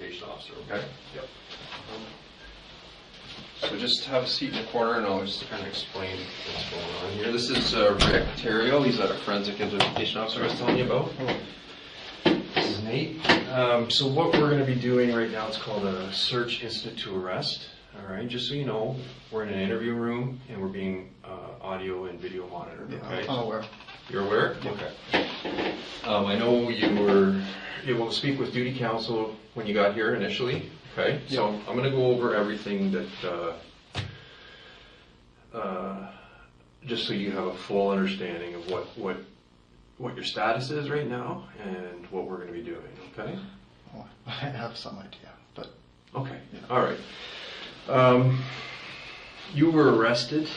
Interrogation officer, okay? Yep. So just have a seat in the corner and I'll just kind of explain what's going on here. This is Rick Terrio. He's a forensic interrogation officer I was telling you about. This is Nate. So what we're going to be doing right now, it's called a search incident to arrest. All right, just so you know, we're in an interview room and we're being audio and video monitored, okay? I'm aware. You're aware? Yeah. Okay. I know you were able to speak with duty counsel when you got here initially, okay? Yeah. So I'm going to go over everything that, just so you have a full understanding of what your status is right now and what we're going to be doing, okay? Well, I have some idea, but... Okay, yeah. All right. You were arrested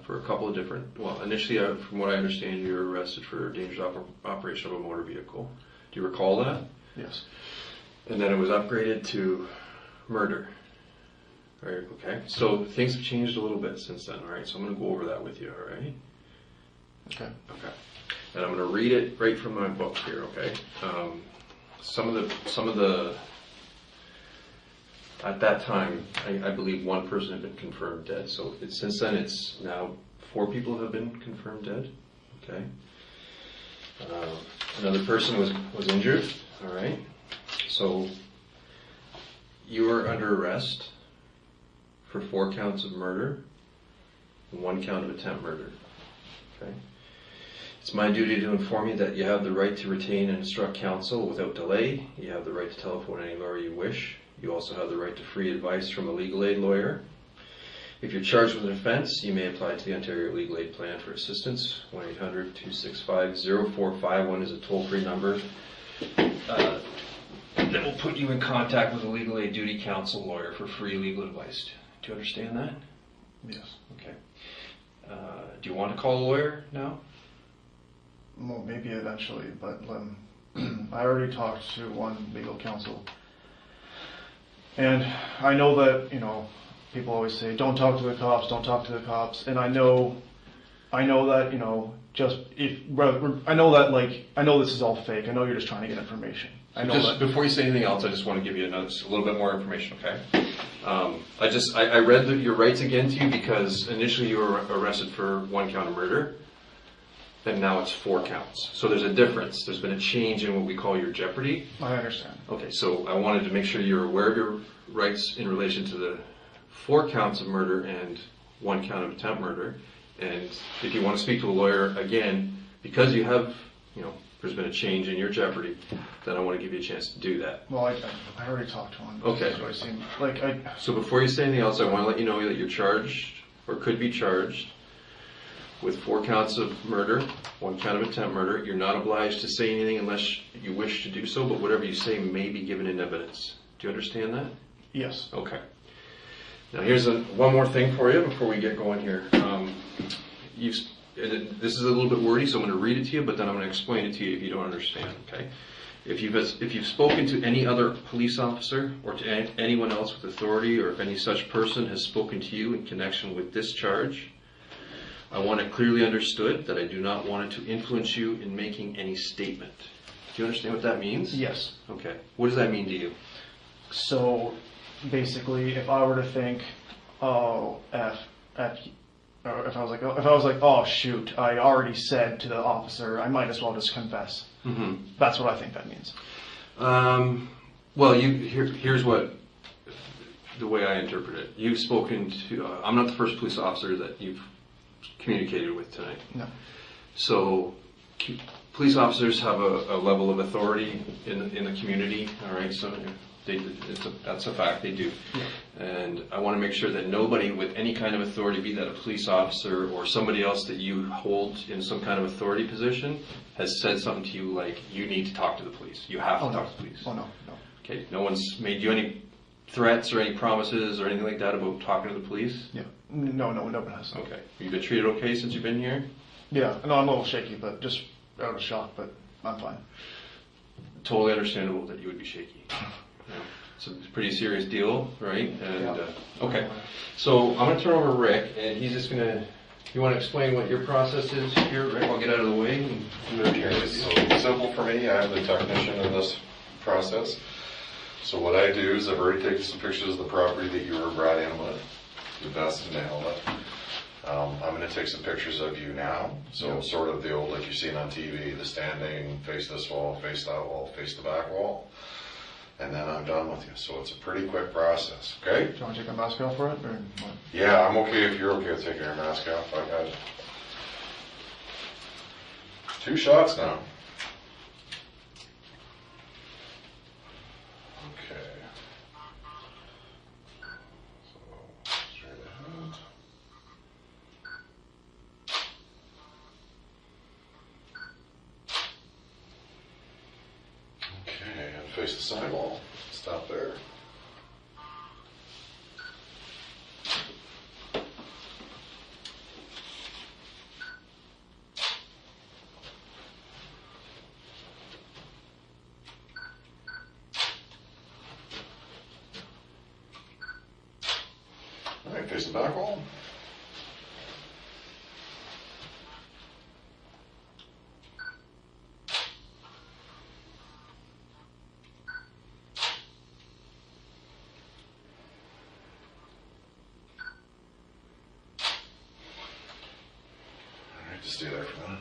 for a couple of different, well, initially, from what I understand, you were arrested for dangerous operation of a motor vehicle. Do you recall that? Yes. And then it was upgraded to murder. All right, okay. So things have changed a little bit since then, all right? So I'm going to go over that with you, all right? Okay. Okay. And I'm going to read it right from my book here, okay? Some of the at that time, I believe one person had been confirmed dead. So since then, it's now 4 people have been confirmed dead. Okay. Another person was injured. All right. So you are under arrest for 4 counts of murder and 1 count of attempt murder. Okay. It's my duty to inform you that you have the right to retain and instruct counsel without delay. You have the right to telephone any lawyer you wish. You also have the right to free advice from a legal aid lawyer. If you're charged with an offense, you may apply to the Ontario Legal Aid Plan for assistance. 1-800-265-0451 is a toll-free number that will put you in contact with a legal aid duty counsel lawyer for free legal advice. Do you understand that? Yes. Okay. Do you want to call a lawyer now? Well, maybe eventually, but I already talked to one legal counsel. And I know that, people always say, don't talk to the cops, don't talk to the cops. And I know that, I know this is all fake. I know you're just trying to get information. I know that. Before you say anything else, I just want to give you a little bit more information, okay? I read your rights again to you because initially you were arrested for 1 count of murder, and now it's 4 counts. So there's a difference. There's been a change in what we call your jeopardy. I understand. Okay, so I wanted to make sure you're aware of your rights in relation to the 4 counts of murder and 1 count of attempt murder. And if you want to speak to a lawyer again, because you have, there's been a change in your jeopardy, then I want to give you a chance to do that. Well, I already talked to him. Okay. So before you say anything else, I want to let you know that you're charged, or could be charged, with 4 counts of murder, 1 count of attempt murder. You're not obliged to say anything unless you wish to do so, but whatever you say may be given in evidence. Do you understand that? Yes. Okay. Now here's one more thing for you before we get going here. This is a little bit wordy, so I'm going to read it to you, but then I'm going to explain it to you if you don't understand, okay? If you've spoken to any other police officer or to anyone else with authority, or if any such person has spoken to you in connection with this charge, I want it clearly understood that I do not want it to influence you in making any statement. Do you understand what that means? Yes. Okay. What does that mean to you? So basically, if I were to think, or if I was like, oh shoot, I already said to the officer, I might as well just confess. Mm-hmm. That's what I think that means. Well, here's what the way I interpret it. You've spoken to. I'm not the first police officer that you've communicated with tonight. No. So police officers have a level of authority in the community. All right. So that's a fact, they do. Yeah. And I want to make sure that nobody with any kind of authority, be that a police officer or somebody else that you hold in some kind of authority position, has said something to you like, you need to talk to the police. You have to talk to the police. Oh, no. Okay, no one's made you any threats or any promises or anything like that about talking to the police? Yeah. No one has. Okay. You've been treated okay since you've been here? Yeah. No, I'm a little shaky, but just out of shock, but I'm fine. Totally understandable that you would be shaky. Yeah. It's a pretty serious deal, right? And Yeah. Okay. So I'm going to turn over to Rick, and he's just going to... You want to explain what your process is here, Rick? I'll get out of the way. Okay, so simple for me. I am the technician in this process. So what I do is I've already taken some pictures of the property that you were brought in with, the best to nail it. I'm going to take some pictures of you now. So sort of the old, like you've seen on TV, the standing, face this wall, face that wall, face the back wall. And then I'm done with you. So it's a pretty quick process, okay? Do you want to take a mask off for it, or what? Yeah, I'm okay if you're okay with taking your mask off. I got it. 2 shots now. Okay. So, straight ahead. Okay, and face the sidewall. Stop there. All right, face the back wall. All right, just stay there for a minute.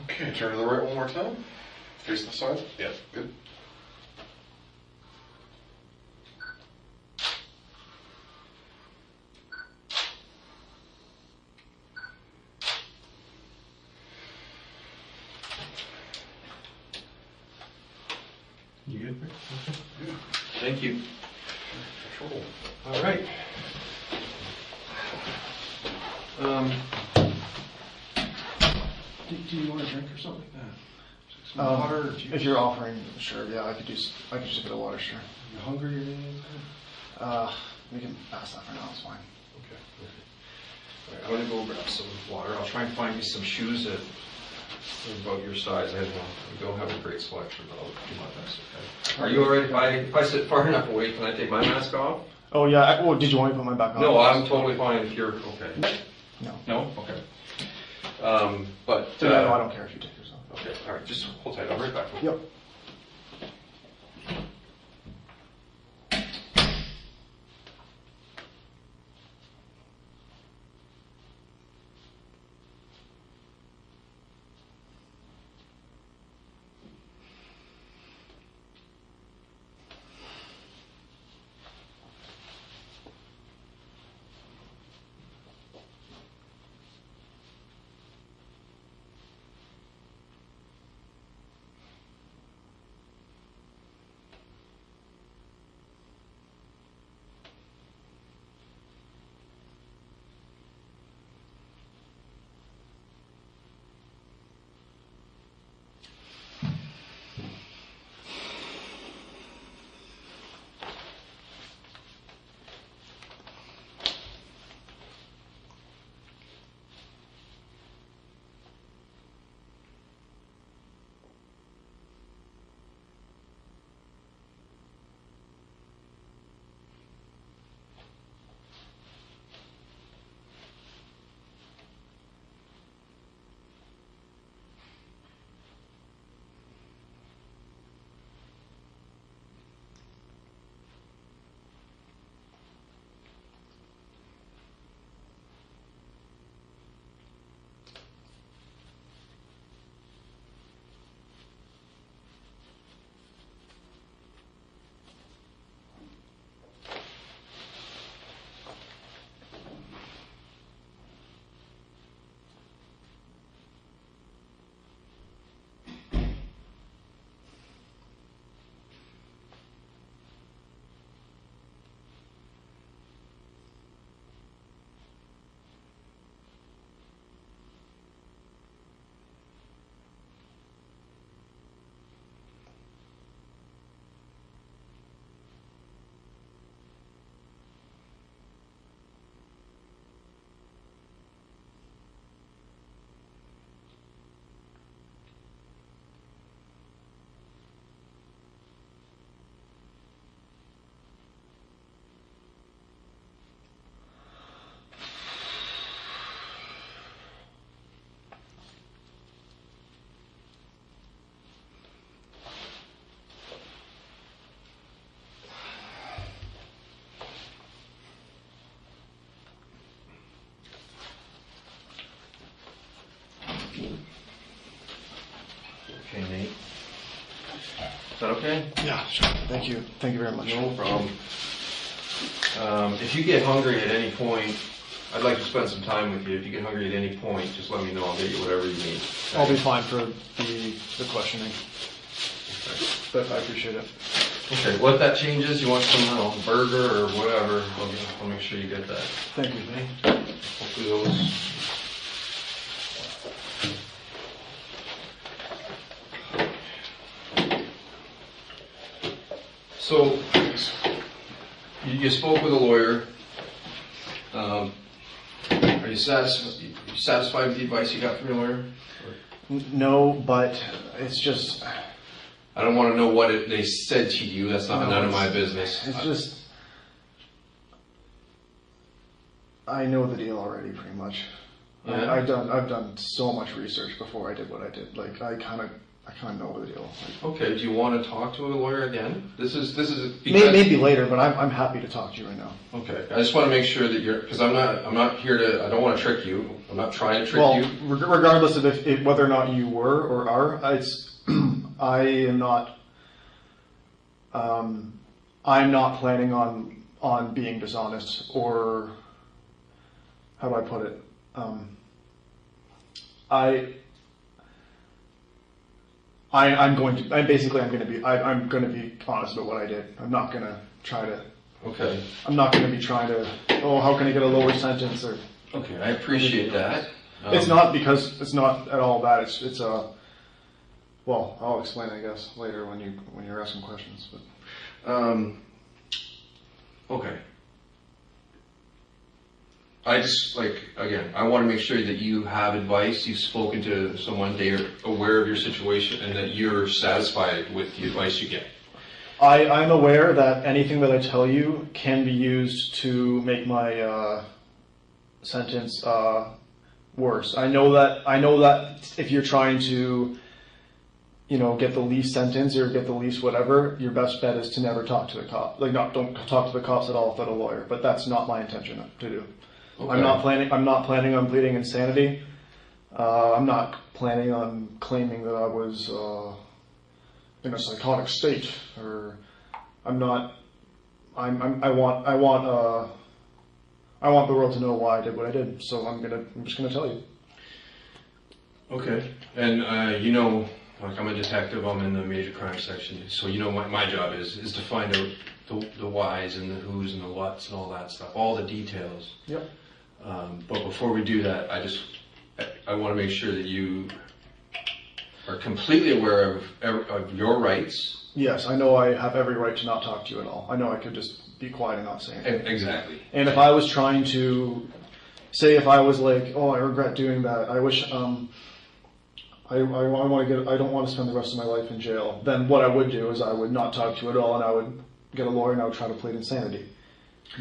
Okay, turn to the right one more time. Face the side. Yeah, good. You good, Rick? Good. Thank you. Control. All right. Do you want a drink or something like that? Some water or juice? If you're offering, sure, yeah, I could just get a bit of water, sure. You hungry or anything? We can pass that for now, it's fine. Okay. All right, I'm gonna go grab some water. I'll try and find you some shoes that are about your size. I don't have a great selection, but I'll do my best. Okay. Are you all right if I sit far enough away? Can I take my mask off? Oh, yeah, did you want me to put my back on? No, I'm totally fine if you're okay. No. No? Okay. But So, yeah, no, I don't care if you take yours off. okay. All right. Just hold tight. I'll be right back. Yep. Is that okay? Yeah, sure. Thank you. Thank you very much. No problem. If you get hungry at any point, I'd like to spend some time with you. If you get hungry at any point, just let me know. I'll get you whatever you need. I'll be fine for the questioning, but I appreciate it. Okay, what if that changes? You want some, I don't know, burger or whatever? I'll make sure you get that. Thank you. Hopefully those. So, you spoke with a lawyer. Are you satisfied with the advice you got from your lawyer? No, but it's just. I don't want to know what they said to you. That's none of my business. It's just. I know the deal already, pretty much. Yeah. I've done so much research before I did what I did. Like I kind of know the deal. Like, Okay. Do you want to talk to a lawyer again? This is maybe later, but I'm happy to talk to you right now. Okay. I just want to make sure that because I'm not here to. I don't want to trick you. I'm not trying to trick you. Regardless of if whether or not you were or are, I am not. I'm not planning on being dishonest, or how do I put it? I'm going to be honest about what I did. I'm not going to try to. Okay. I'm not going to be trying to. Oh, how can I get a lower sentence? Or. Okay, I appreciate that. It's not because it's not at all that. It's a. Well, I'll explain, I guess, later when you're asking questions. But. Okay. I just, again, I want to make sure that you have advice, you've spoken to someone, they're aware of your situation, and that you're satisfied with the advice you get. I'm aware that anything that I tell you can be used to make my sentence worse. I know that if you're trying to, get the least sentence or get the least whatever, your best bet is to never talk to the cop. Don't talk to the cops at all without a lawyer. But that's not my intention to do. Okay. I'm not planning on pleading insanity. I'm not planning on claiming that I was in a psychotic state, or I'm not. I want the world to know why I did what I did. So I'm just gonna tell you. Okay, and I'm a detective. I'm in the major crime section, so my job is to find out the whys and the whos and the whats and all that stuff, all the details. Yep. But before we do that, I want to make sure that you are completely aware of your rights. Yes, I know I have every right to not talk to you at all. I know I could just be quiet and not say anything. Exactly. And if I was trying to say, if I was like, oh, I regret doing that, I wish, I don't want to spend the rest of my life in jail, then what I would do is I would not talk to you at all, and I would get a lawyer and I would try to plead insanity.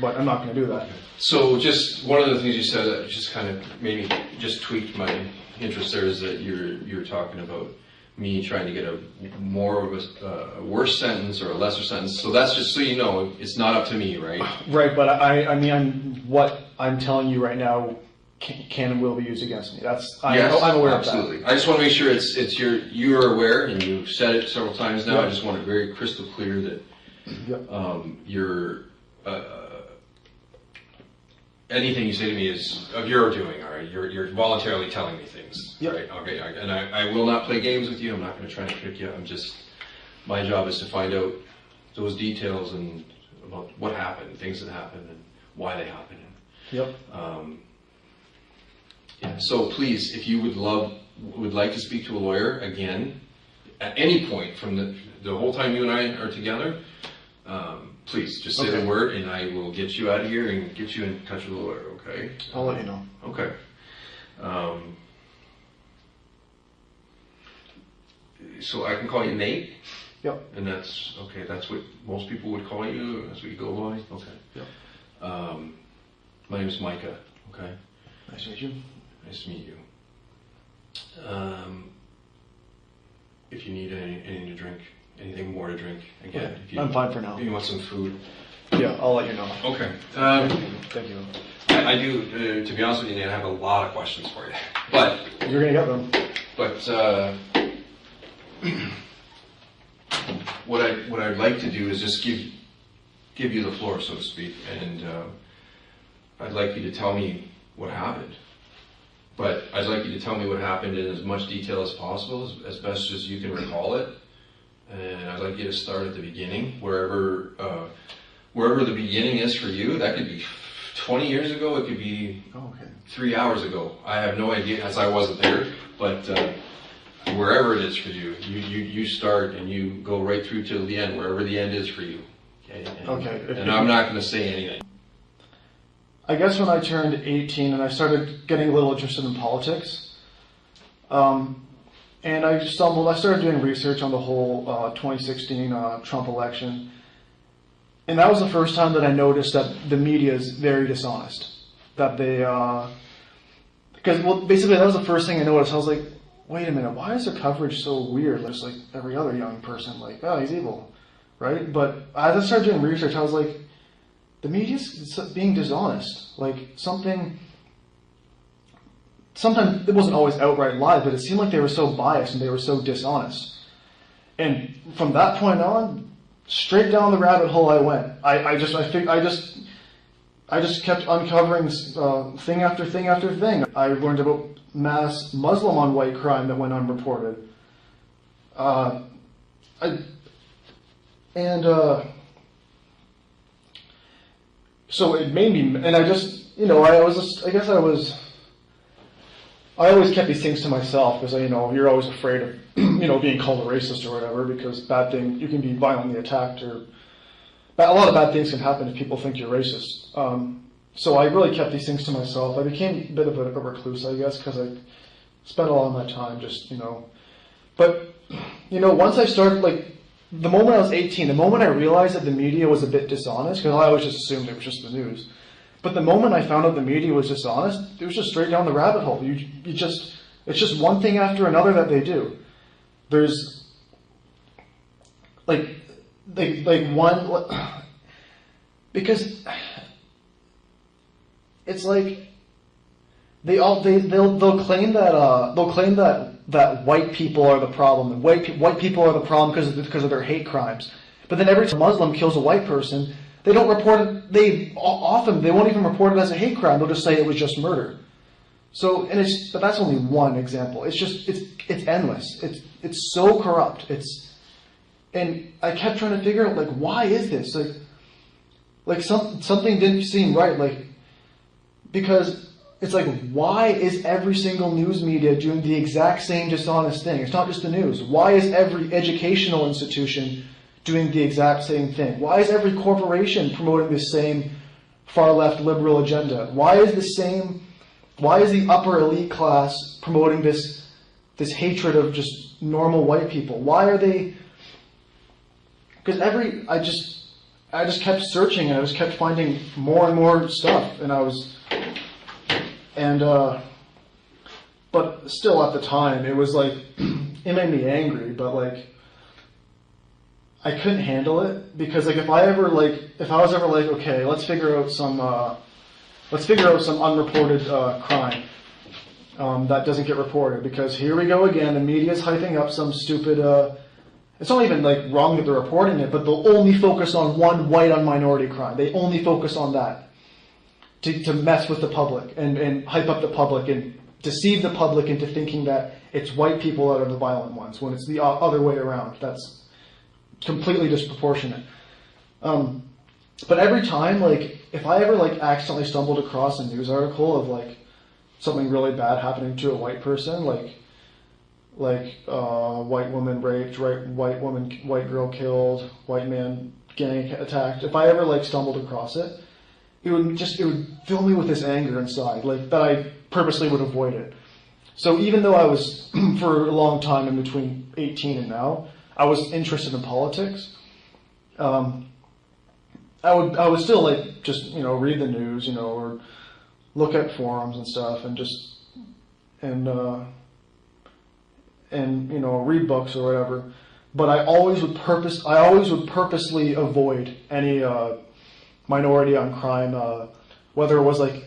But I'm not going to do that. Okay. So just one of the things you said that just kind of maybe just tweaked my interest there is that you're talking about me trying to get a more of a worse sentence or a lesser sentence. So that's just so you know, it's not up to me, right? Right, but what I'm telling you right now can and will be used against me. I'm aware absolutely. of that. I just want to make sure you're aware, and you've said it several times now. Yep. I just want it very crystal clear that you're. Anything you say to me is of your doing, all right? You're voluntarily telling me things, yep. Right? Okay, and I will not play games with you. I'm not going to try and trick you. My job is to find out those details and about what happened, things that happened, and why they happened. Yep. Yeah. So please, if you would like to speak to a lawyer again, at any point from the whole time you and I are together. Please, just say the word and I will get you out of here and get you in touch with a lawyer, okay? I'll let you know. Okay. So I can call you Nate? Yep. And that's what most people would call you? That's what you go by? Okay. Yep. My name is Micah, okay? Nice to meet you. Nice to meet you. If you need anything to drink, anything more to drink, again. Okay. I'm fine for now. If you want some food. Yeah, I'll let you know. Okay. Thank you. I do, to be honest with you, Nate, I have a lot of questions for you. But you're going to get them. But what I'd like to do is just give you the floor, so to speak, and I'd like you to tell me what happened. But I'd like you to tell me what happened in as much detail as possible, as best as you can recall it. And I'd like you to start at the beginning, wherever the beginning is for you. That could be 20 years ago, it could be 3 hours ago. I have no idea, as I wasn't there, but wherever it is for you, you start and you go right through till the end, wherever the end is for you. Okay. And I'm not going to say anything. I guess when I turned 18 and I started getting a little interested in politics, and I started doing research on the whole 2016 Trump election. And that was the first time that I noticed that the media is very dishonest. That they, basically that was the first thing I noticed. I was like, wait a minute, why is their coverage so weird? Just like every other young person, like, oh, he's evil, right? But as I started doing research, I was like, the media's being dishonest. Like sometimes it wasn't always outright lie, but it seemed like they were so biased and they were so dishonest. And from that point on, straight down the rabbit hole I went. I just kept uncovering thing after thing after thing. I learned about mass Muslim on white crime that went unreported. So it made me, and I just, I always kept these things to myself because, you're always afraid of, being called a racist or whatever, because you can be violently attacked, or a lot of bad things can happen if people think you're racist. So I really kept these things to myself. I became a bit of a recluse, I guess, because I spent a lot of my time just, but, once I started, the moment I was 18, the moment I realized that the media was a bit dishonest, because I always just assumed it was just the news. But the moment I found out the media was dishonest, it was just straight down the rabbit hole. It's just one thing after another that they do. There's because it's like they'll claim that white people are the problem, and white people are the problem because of their hate crimes. But then every time a Muslim kills a white person, they don't report it. They won't even report it as a hate crime. They'll just say it was just murder. So, but that's only one example. It's endless. It's so corrupt. And I kept trying to figure out, why is this? Something didn't seem right. Because it's why is every single news media doing the exact same dishonest thing? It's not just the news. Why is every educational institution doing the exact same thing? Why is every corporation promoting the same far-left liberal agenda? Why is the upper elite class promoting this hatred of just normal white people? Why are they? Because I just kept searching, and I just kept finding more and more stuff, but still at the time it was it made me angry, but I couldn't handle it, because if I was ever okay, let's figure out some unreported crime that doesn't get reported, because here we go again, the media's hyping up some stupid, it's not even wrong that they're reporting it, but they'll only focus on one white on minority crime. They only focus on that to mess with the public and hype up the public and deceive the public into thinking that it's white people that are the violent ones, when it's the other way around. That's completely disproportionate. But every time, if I ever accidentally stumbled across a news article of something really bad happening to a white person, white woman raped, white girl killed, white man gang attacked, if I ever stumbled across it, it would fill me with this anger inside, that I purposely would avoid it. So even though I was for a long time in between 18 and now, I was interested in politics, I would still just read the news, or look at forums and stuff, and read books or whatever. But I always would purposely avoid any minority on crime, whether it was like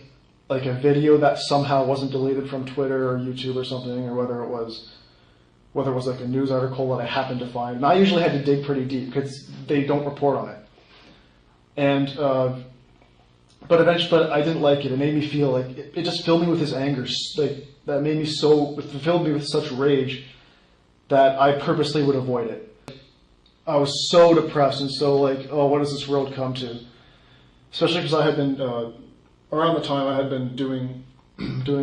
a video that somehow wasn't deleted from Twitter or YouTube or something, or whether it was whether it was like a news article that I happened to find. And I usually had to dig pretty deep because they don't report on it. And but eventually, I didn't like it. It made me feel like it just filled me with this anger. Like that made me it filled me with such rage that I purposely would avoid it. I was so depressed and so like, oh, what does this world come to? Especially because I had been around the time I had been doing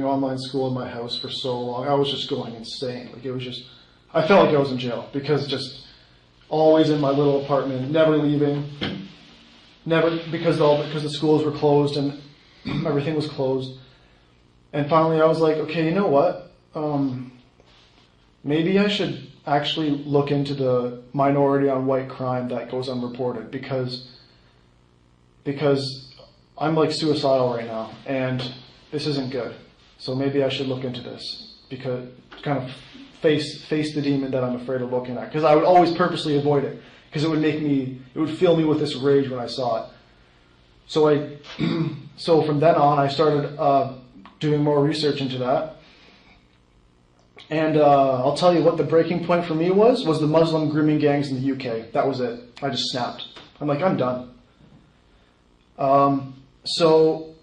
online school in my house for so long. I was just going insane. Like it was just, I felt like I was in jail because just always in my little apartment, never leaving, because the schools were closed and everything was closed. And finally, I was like, okay, you know what? Maybe I should actually look into the minority on white crime that goes unreported because I'm like suicidal right now and this isn't good. So maybe I should look into this because kind of face the demon that I'm afraid of looking at. Because I would always purposely avoid it because it would fill me with this rage when I saw it. So from then on, I started doing more research into that. And I'll tell you what the breaking point for me was the Muslim grooming gangs in the UK. That was it. I just snapped. I'm like, I'm done. So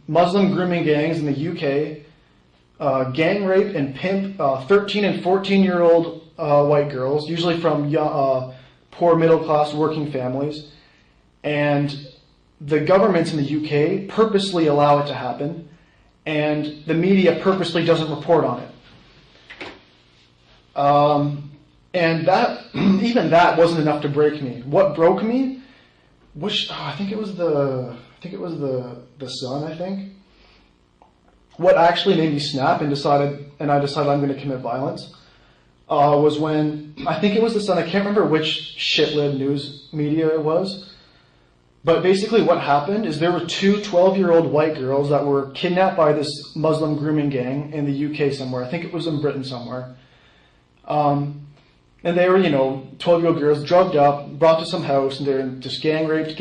Muslim grooming gangs in the UK gang rape and pimp 13 and 14-year-old white girls, usually from poor middle-class working families. And the governments in the UK purposely allow it to happen, and the media purposely doesn't report on it. And that, even that wasn't enough to break me. What broke me, I think it was the Sun, I think. What actually made me snap and I decided I'm going to commit violence, was when, I think it was the Sun, I can't remember which shitlib news media it was, but basically what happened is there were two 12-year-old white girls that were kidnapped by this Muslim grooming gang in the UK somewhere. I think it was in Britain somewhere. And they were, 12-year-old girls, drugged up, brought to some house, and they're just gang raped,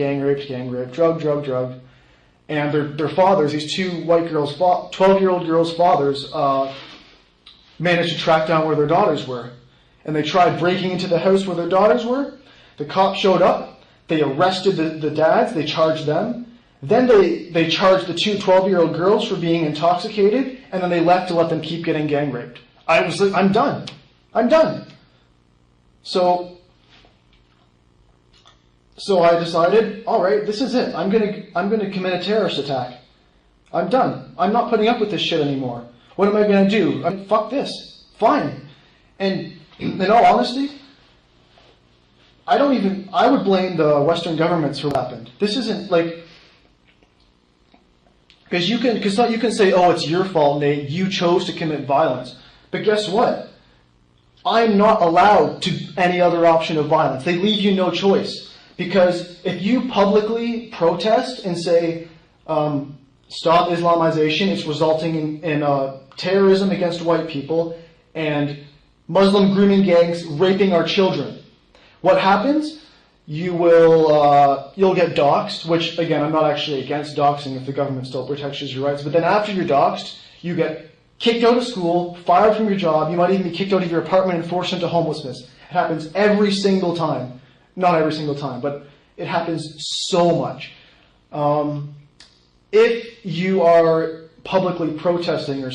drugged. And their fathers, these two white girls, 12-year-old girls' fathers, managed to track down where their daughters were. And they tried breaking into the house where their daughters were. The cops showed up. They arrested the dads. They charged them. Then they charged the two 12-year-old girls for being intoxicated. And then they left to let them keep getting gang raped. I was like, I'm done. So I decided, all right, this is it. I'm gonna commit a terrorist attack. I'm done. I'm not putting up with this shit anymore. What am I gonna do? Fuck this. Fine. And in all honesty, I would blame the Western governments for what happened. This isn't like, because you can say, oh, it's your fault, Nate. You chose to commit violence. But guess what? I'm not allowed to any other option of violence. They leave you no choice. Because if you publicly protest and say, stop Islamization, it's resulting in terrorism against white people and Muslim grooming gangs raping our children. What happens? You'll get doxxed, which again, I'm not actually against doxing if the government still protects your rights. But then after you're doxxed, you get kicked out of school, fired from your job. You might even be kicked out of your apartment and forced into homelessness. It happens every single time. Not every single time, but it happens so much. If you are publicly protesting or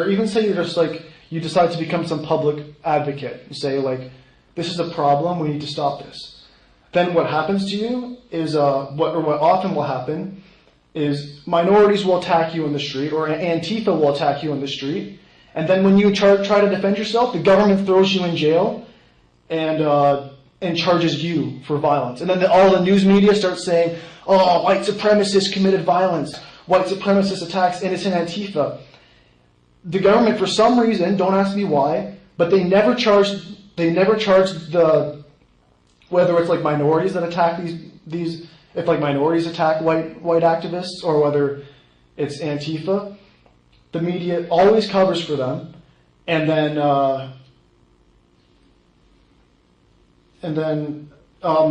even say you're just like, you decide to become some public advocate and say like, this is a problem, we need to stop this. Then what happens to you is, what often will happen is minorities will attack you in the street, or Antifa will attack you in the street, and then when you try to defend yourself, the government throws you in jail and charges you for violence. And then all the news media starts saying, oh, white supremacists committed violence, white supremacist attacks innocent Antifa. The government, for some reason, don't ask me why, but they never charged whether it's like minorities that attack these if like minorities attack white activists or whether it's Antifa. The media always covers for them, and then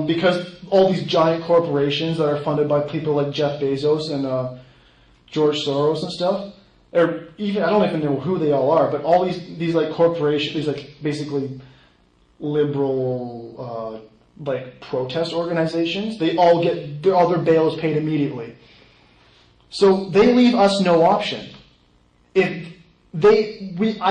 because all these giant corporations that are funded by people like Jeff Bezos and George Soros and stuff, or even, I don't even know who they all are, but all these like corporations, these like basically liberal, like protest organizations, they all get all their bail is paid immediately. So they leave us no option. I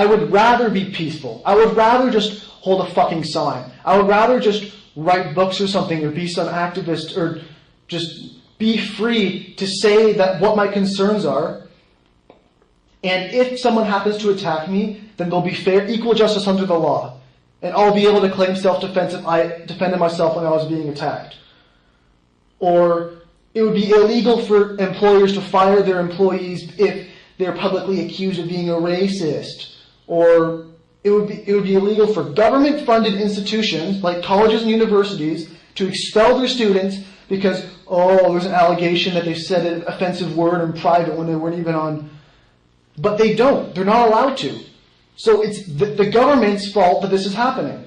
would rather be peaceful. I would rather just hold a fucking sign. I would rather just write books or something, or be some activist, or just be free to say that what my concerns are. And if someone happens to attack me, then there'll be fair, equal justice under the law. And I'll be able to claim self-defense if I defended myself when I was being attacked. Or it would be illegal for employers to fire their employees if they're publicly accused of being a racist. Or it would be illegal for government-funded institutions like colleges and universities to expel their students because, there's an allegation that they said an offensive word in private when they weren't even on. But they don't. They're not allowed to. So it's the government's fault that this is happening.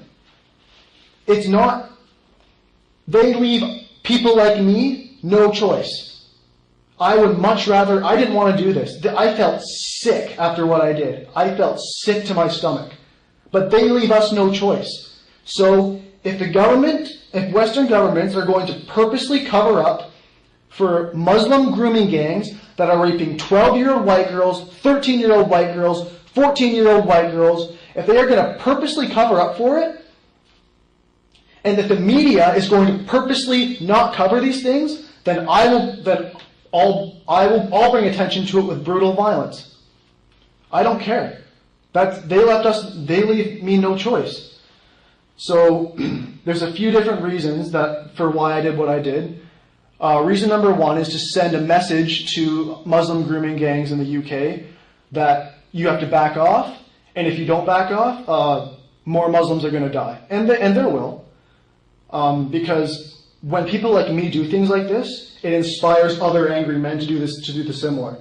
It's not. They leave people like me no choice. I would much rather. I didn't want to do this. I felt sick after what I did. I felt sick to my stomach. But they leave us no choice. So if Western governments are going to purposely cover up for Muslim grooming gangs that are raping 12-year-old white girls, 13-year-old white girls, 14-year-old white girls, if they are going to purposely cover up for it, and that the media is going to purposely not cover these things, then I'll bring attention to it with brutal violence. I don't care. They leave me no choice. So there's a few different reasons for why I did what I did. Reason number one is to send a message to Muslim grooming gangs in the UK that you have to back off, and if you don't back off, more Muslims are going to die, and there will, because when people like me do things like this, it inspires other angry men to do the similar.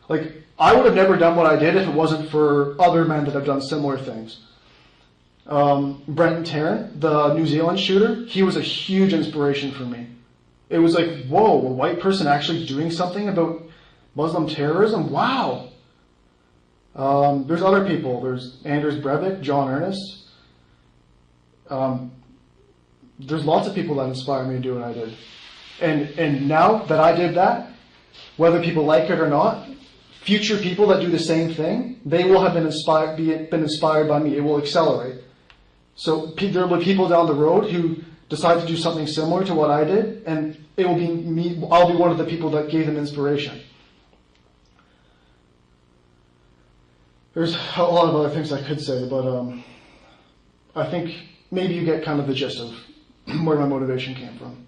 Like, I would have never done what I did if it wasn't for other men that have done similar things. Brenton Tarrant, the New Zealand shooter, he was a huge inspiration for me. It was like, whoa, a white person actually doing something about Muslim terrorism? Wow. There's other people. There's Anders Breivik, John Ernest. There's lots of people that inspire me to do what I did. And now that I did that, whether people like it or not, future people that do the same thing, they will have been inspired by me. It will accelerate. So there will be people down the road who decide to do something similar to what I did, and it will be me. I'll be one of the people that gave them inspiration. There's a lot of other things I could say, but I think maybe you get kind of the gist of where my motivation came from.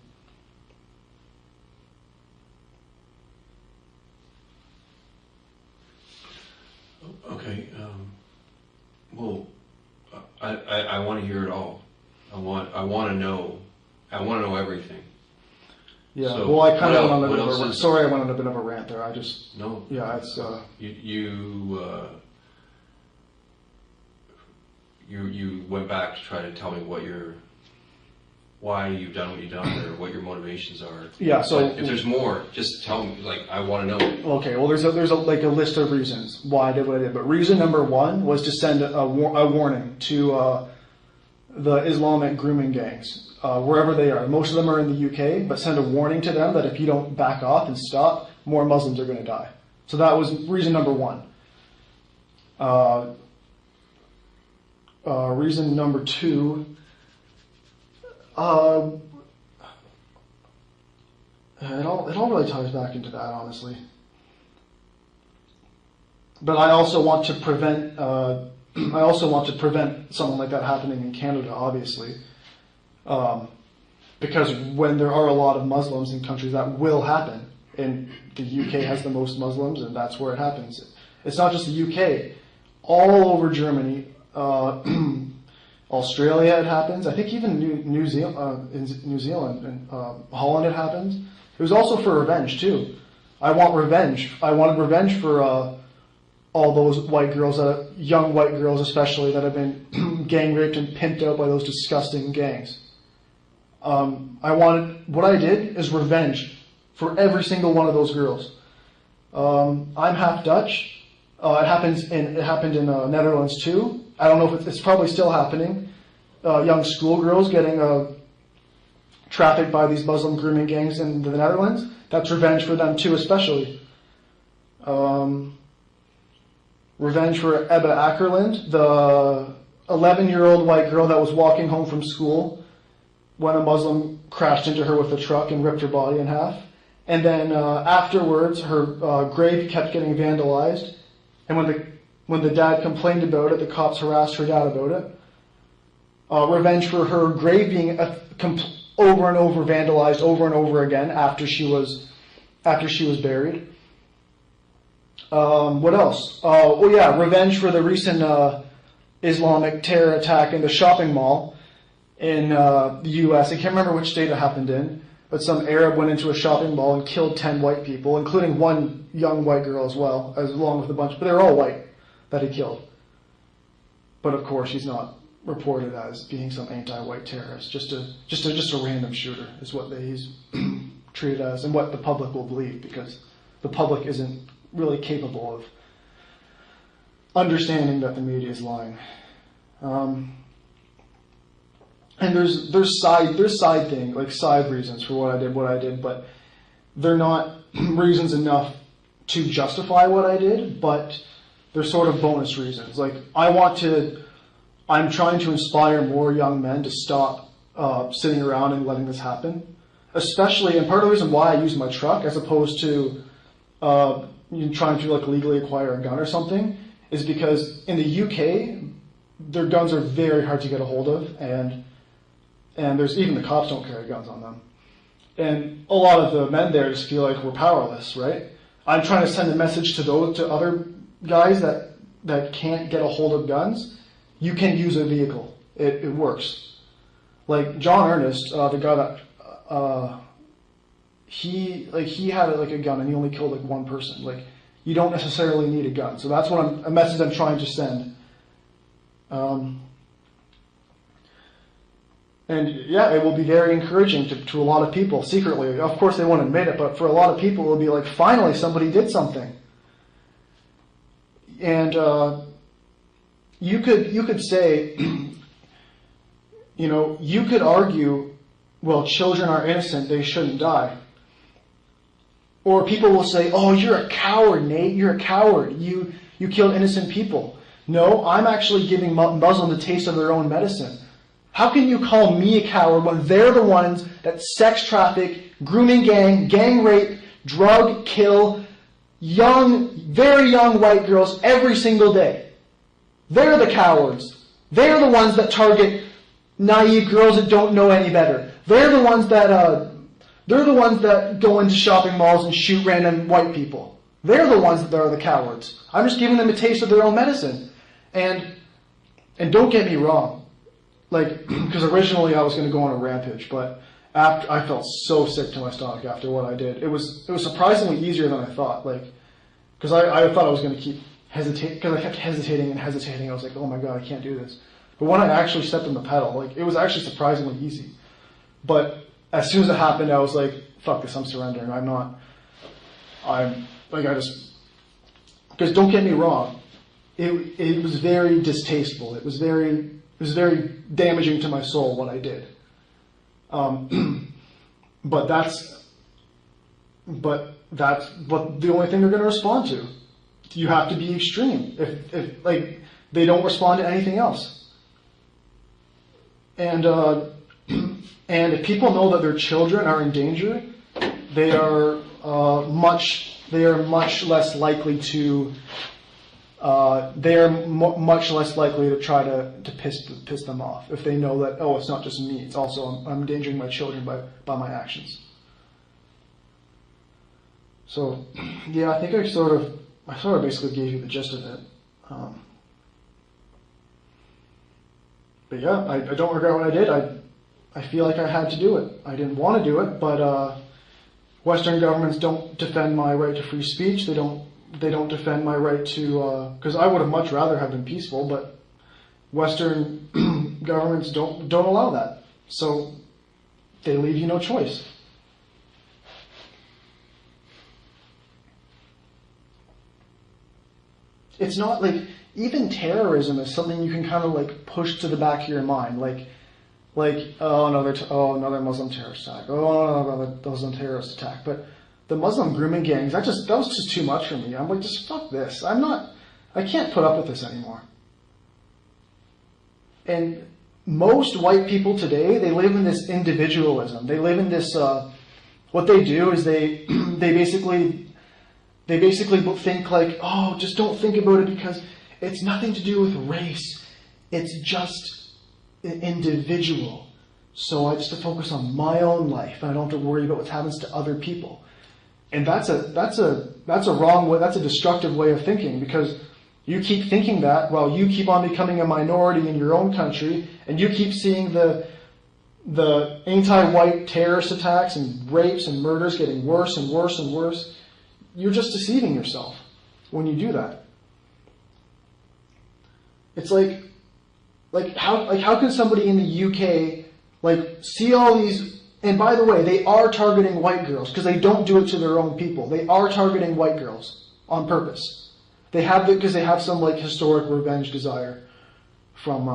Okay. Well, I want to hear it all. I want to know everything. Yeah. So well, I kind of went on a what bit of else a is- sorry. I went on a bit of a rant there. No. Yeah. It's You went back to try to tell me why you've done what you've done, or what your motivations are. Yeah, so- But if there's more, just tell me. Like, I want to know. Okay, well, there's a list of reasons why I did what I did, but reason number one was to send a warning to the Islamic grooming gangs, wherever they are. Most of them are in the UK, but send a warning to them that if you don't back off and stop, more Muslims are going to die. So that was reason number one. Reason number two. It all really ties back into that, honestly. But I also want to prevent. I also want to prevent something like that happening in Canada, obviously, because when there are a lot of Muslims in countries, that will happen. And the UK has the most Muslims, and that's where it happens. It's not just the UK; all over Germany, Australia, it happens. I think even New Zealand, and Holland, it happens. It was also for revenge too. I want revenge. I wanted revenge for all those white girls, young white girls especially, that have been gang raped and pimped out by those disgusting gangs. What I did is revenge for every single one of those girls. I'm half Dutch. It happened in Netherlands too. I don't know if it's probably still happening. Young schoolgirls getting trafficked by these Muslim grooming gangs in the Netherlands. That's revenge for them too, especially. Revenge for Ebba Ackerland, the 11-year-old white girl that was walking home from school when a Muslim crashed into her with a truck and ripped her body in half. And then afterwards, her grave kept getting vandalized. And when the dad complained about it, the cops harassed her dad about it. Revenge for her grave being over and over vandalized over and over again after she was buried. What else? Oh yeah, revenge for the recent Islamic terror attack in the shopping mall in the U.S. I can't remember which state it happened in, but some Arab went into a shopping mall and killed 10 white people, including one young white girl as well, along with a bunch, but they were all white that he killed. But of course, he's not reported as being some anti-white terrorist. Just a random shooter is what he's treated as, and what the public will believe, because the public isn't really capable of understanding that the media is lying. And there's side things, like side reasons for what I did, but they're not reasons enough to justify what I did, but they're sort of bonus reasons. Like I'm trying to inspire more young men to stop sitting around and letting this happen. Especially, and part of the reason why I use my truck as opposed to trying to like legally acquire a gun or something is because in the UK, their guns are very hard to get a hold of, and there's even the cops don't carry guns on them. And a lot of the men there just feel like we're powerless, right? I'm trying to send a message to other guys that can't get a hold of guns. You can use a vehicle. It works. Like John Ernest, the guy that he had like a gun and he only killed like one person. Like you don't necessarily need a gun. So that's what a message I'm trying to send. And yeah, it will be very encouraging to a lot of people secretly. Of course, they won't admit it, but for a lot of people, it will be like, finally, somebody did something. And you could say, you could argue, well, children are innocent; they shouldn't die. Or people will say, oh, you're a coward, Nate. You're a coward. You killed innocent people. No, I'm actually giving Muslims a taste of their own medicine. How can you call me a coward when they're the ones that sex traffic, grooming gang rape, drug, kill very young white girls every single day? They're the cowards. They're the ones that target naive girls that don't know any better. They're the ones that go into shopping malls and shoot random white people. They're the ones that are the cowards. I'm just giving them a taste of their own medicine. And don't get me wrong. Like, because originally I was going to go on a rampage, but after I felt so sick to my stomach after what I did. It was surprisingly easier than I thought. Like, because I thought I was going to keep hesitating, because I kept hesitating and hesitating. I was like, oh my god, I can't do this. But when I actually stepped on the pedal, like, it was actually surprisingly easy. But as soon as it happened, I was like, fuck this, I'm surrendering. Because don't get me wrong, it was very distasteful. It was very damaging to my soul what I did. But that's what the only thing they're going to respond to. You have to be extreme. If like they don't respond to anything else. And if people know that their children are in danger, they are much less likely to. They are much less likely to try to piss them off if they know that, oh, it's not just me, it's also I'm endangering my children by my actions. So, yeah, I think I sort of basically gave you the gist of it. But yeah, I don't regret what I did. I feel like I had to do it. I didn't want to do it, but Western governments don't defend my right to free speech. They don't defend my right to, because I would have much rather have been peaceful, but Western governments don't allow that. So they leave you no choice. it's not like, even terrorism is something you can kind of like push to the back of your mind. Like oh, another Muslim terrorist attack. Oh, another Muslim terrorist attack. But the Muslim grooming gangs, that was just too much for me. I'm like, just fuck this. I can't put up with this anymore. And most white people today, they live in this individualism. They live in this, what they do is they basically think like, oh, just don't think about it because it's nothing to do with race. It's just an individual. So I just have to focus on my own life and I don't have to worry about what happens to other people. And that's a wrong way, that's a destructive way of thinking, because you keep thinking that while you keep on becoming a minority in your own country, and you keep seeing the anti-white terrorist attacks and rapes and murders getting worse and worse and worse. You're just deceiving yourself when you do that. It's like how can somebody in the UK like see all these? And by the way, they are targeting white girls because they don't do it to their own people. They are targeting white girls on purpose. They have because they have some like historic revenge desire from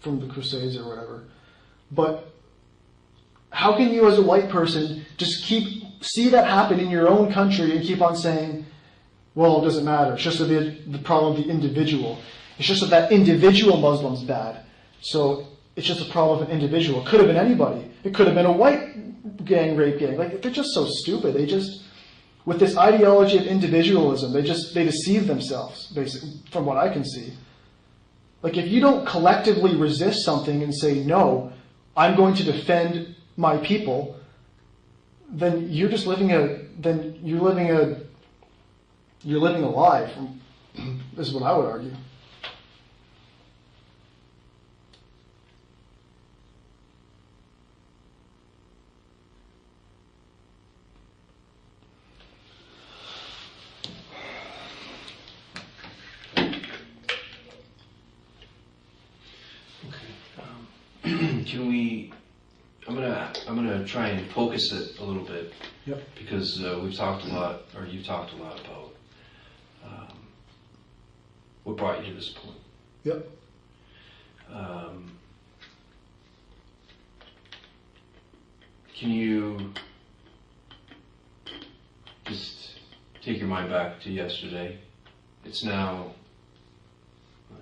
the Crusades or whatever. But how can you as a white person just see that happen in your own country and keep on saying, well, it doesn't matter. It's just the problem of the individual. It's just that individual Muslim's bad. So it's just a problem of an individual. It could have been anybody. It could have been a white gang, rape gang. Like, they're just so stupid. They just, with this ideology of individualism, they deceive themselves, basically, from what I can see. Like, if you don't collectively resist something and say, no, I'm going to defend my people, then you're just living you're living a lie. This is what I would argue. I'm gonna try and focus it a little bit. Yep. Because we've talked a lot, or you've talked a lot about what brought you to this point. Yep. Can you just take your mind back to yesterday? It's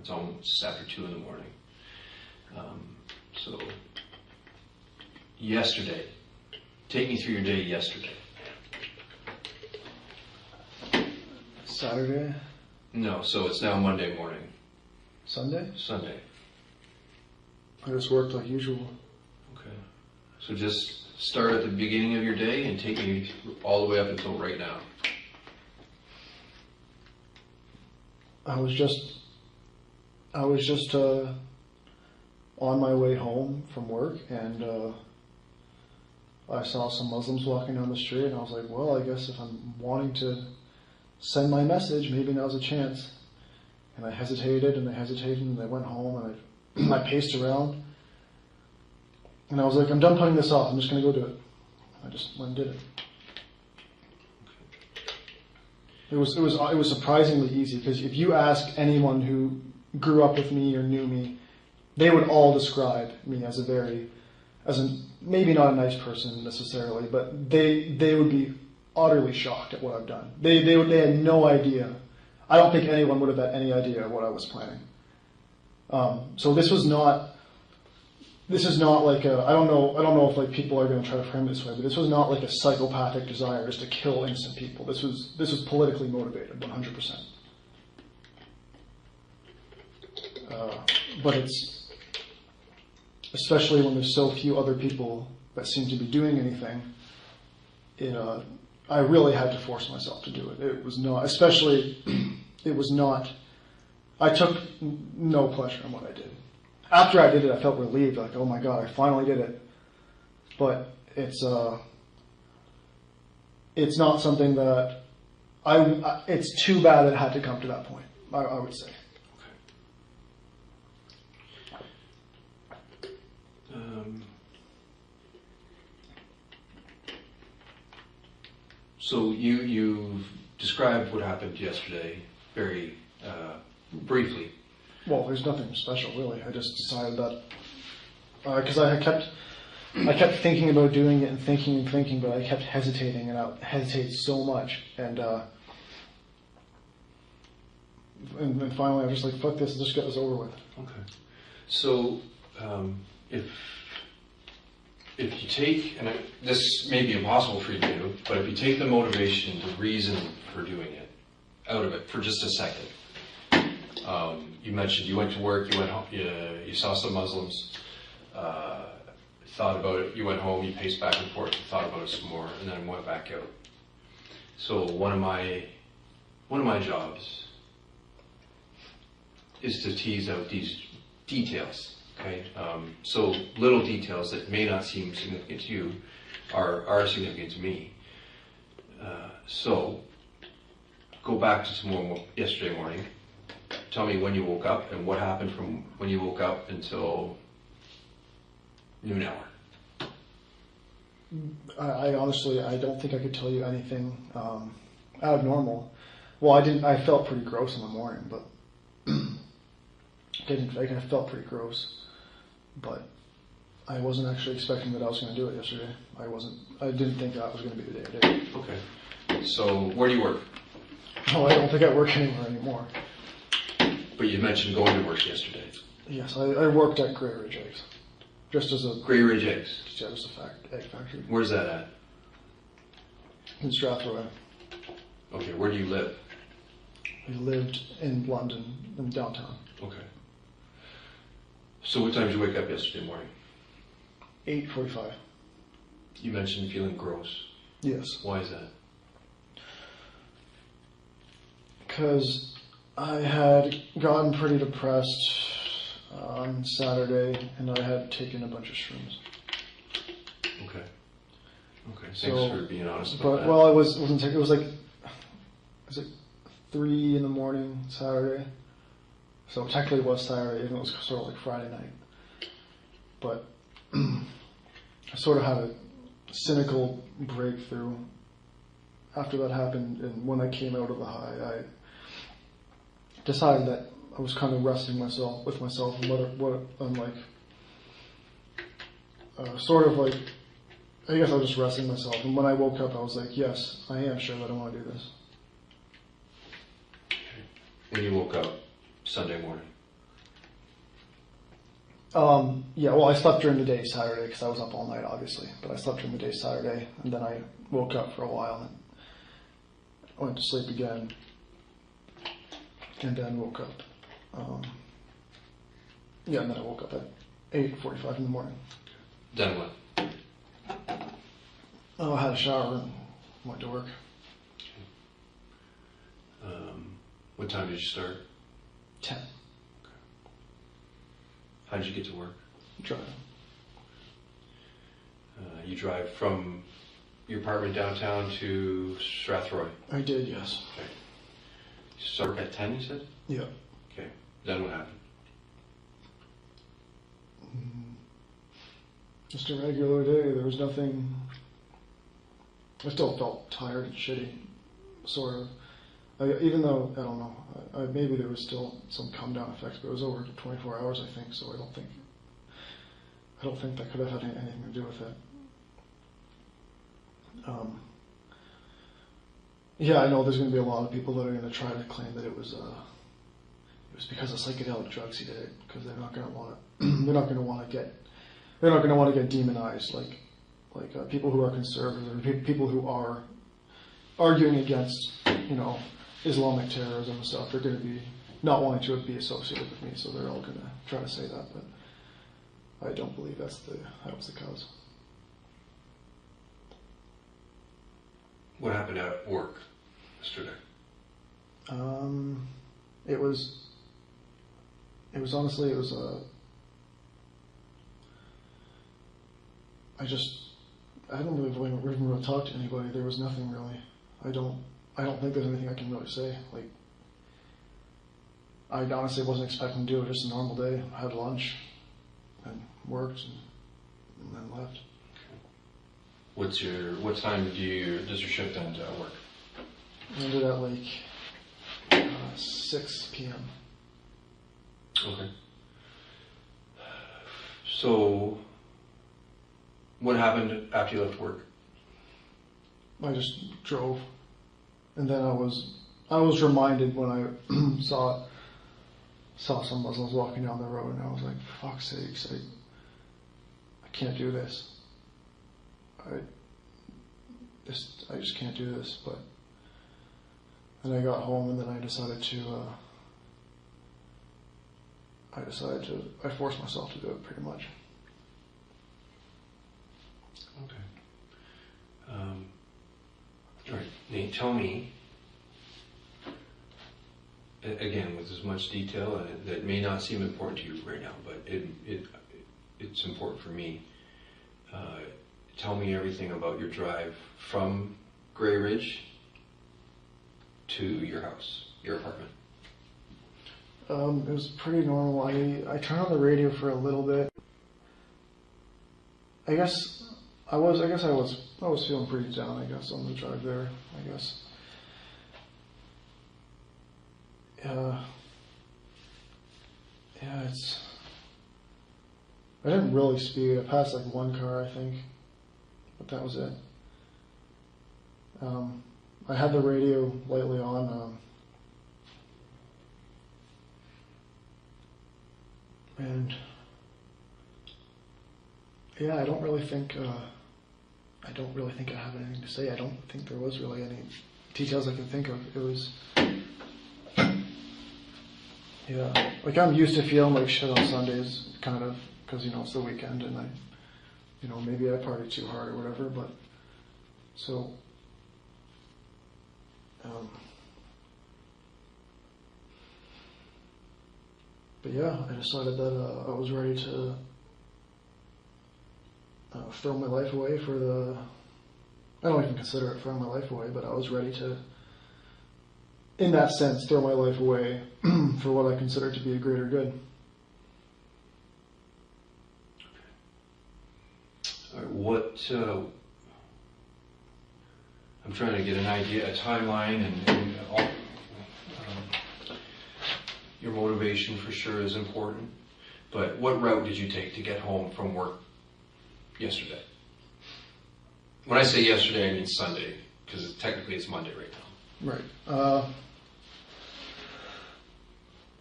almost after 2 a.m. So yesterday, take me through your day yesterday. Saturday? No, so it's now Monday morning. Sunday? Sunday. I just worked like usual. Okay. So just start at the beginning of your day and take me all the way up until right now. I was just on my way home from work, and I saw some Muslims walking down the street, and I was like, well, I guess if I'm wanting to send my message, maybe now's a chance. And I hesitated, and I went home, and I paced around, and I was like, I'm done putting this off, I'm just going to go do it. I just went and did it. It was surprisingly easy, because if you ask anyone who grew up with me or knew me, they would all describe me as maybe not a nice person necessarily, but they would be utterly shocked at what I've done. They had no idea. I don't think anyone would have had any idea what I was planning. So this is not like I don't know if like people are going to try to frame it this way, but this was not like a psychopathic desire just to kill innocent people. This was politically motivated, 100%. But it's, especially when there's so few other people that seem to be doing anything, I really had to force myself to do it. It was not, I took no pleasure in what I did. After I did it, I felt relieved, like, oh my God, I finally did it. But it's not something that, it's too bad it had to come to that point, I would say. So you've described what happened yesterday. very briefly. Well, there's nothing special really. I just decided that because I kept thinking about doing it and thinking, but I kept hesitating, and I hesitated so much, and then finally I was just like, fuck this, let's just get this over with. Okay. So, if you take, and this may be impossible for you to do, but if you take the motivation, the reason for doing it, out of it for just a second. You mentioned you went to work, you went home, you saw some Muslims, thought about it, you went home, you paced back and forth, you thought about it some more, and then went back out. So one of my jobs is to tease out these details, okay? So little details that may not seem significant to you are significant to me. So go back to yesterday morning. Tell me when you woke up and what happened from when you woke up until noon hour. I honestly, I don't think I could tell you anything out of normal. Well, I felt pretty gross in the morning, but I felt pretty gross. But I wasn't actually expecting that I was going to do it yesterday. I didn't think that was going to be the day I did it. Okay. So where do you work? No, I don't think I work anywhere anymore. But you mentioned going to work yesterday. Yes, I worked at Grey Ridge Eggs. Just as a... Grey Ridge Eggs? Yeah, just a egg factory. Where's that at? In Strathroy. Okay, where do you live? I lived in London, in downtown. Okay. So what time did you wake up yesterday morning? 8:45. You mentioned feeling gross. Yes. Why is that? Because I had gotten pretty depressed on Saturday, and I had taken a bunch of shrooms. Okay. Okay. Thanks So, for being honest about but that. well, it was like 3 in the morning Saturday. So technically it was Saturday, even though it was sort of like Friday night. But I sort of had a cynical breakthrough after that happened, and when I came out of the high, I decided that I was kind of wrestling with myself and what I'm like, sort of like, I guess I was just wrestling myself. And when I woke up, I was like, yes, I am sure that I want to do this. When you woke up Sunday morning? Yeah, well, I slept during the day Saturday because I was up all night, obviously. But I slept during the day Saturday, and then I woke up for a while and went to sleep again, and then woke up. Yeah, and then I woke up at 8:45 in the morning. Then what? I had a shower and went to work. What time did you start? 10. How did you get to work? Driving. You drive from your apartment downtown to Strathroy. I did, yes. Okay. You start work at 10, you said? Yeah. Okay. Then what happened? Just a regular day. There was nothing. I still felt tired and shitty, sort of. Even though, I don't know, maybe there was still some come down effects, but it was over 24 hours, I think, so I don't think that could have had anything to do with it. Yeah, I know there's going to be a lot of people that are going to try to claim that it was because of psychedelic drugs he did it, because they're not going to want to, they're not going to want to get demonized like people who are conservative or people who are arguing against, Islamic terrorism and stuff. They're going to be not wanting to be associated with me, so they're all going to try to say that, but I don't believe that was the cause. What happened at work yesterday? It was honestly, I don't really talk to anybody. There was nothing really. I don't think there's anything I can really say. Like, I honestly wasn't expecting to do it. Just a normal day. I had lunch and worked and then left. What time does your shift end at work? I ended at like 6 p.m. Okay. So, what happened after you left work? I just drove, and then I was reminded when I saw some Muslims walking down the road, and I was like, "Fuck's sakes, I can't do this. I just can't do this." But then I got home, and then I decided to. I forced myself to do it pretty much. Okay. All right, Nate, tell me, again, with as much detail, that may not seem important to you right now, but it's important for me. Tell me everything about your drive from Grey Ridge to your house, your apartment. It was pretty normal. I turned on the radio for a little bit. I was feeling pretty down, I guess, on the drive there, I guess. Yeah, I didn't really speed. I passed like one car, I think, but that was it. I had the radio lightly on, and yeah, I don't really think I have anything to say. I don't think there was really any details I can think of. It was, yeah, like I'm used to feeling like shit on Sundays, kind of, because it's the weekend and maybe I partied too hard or whatever. But so, but yeah, I decided that I was ready to throw my life away for the. I don't even consider it throwing my life away, but I was ready to, in that sense, throw my life away for what I consider to be a greater good. All right, what? I'm trying to get an idea, a timeline, and all. Your motivation for sure is important, but what route did you take to get home from work yesterday? When I say yesterday, I mean Sunday, because technically it's Monday right now. Right.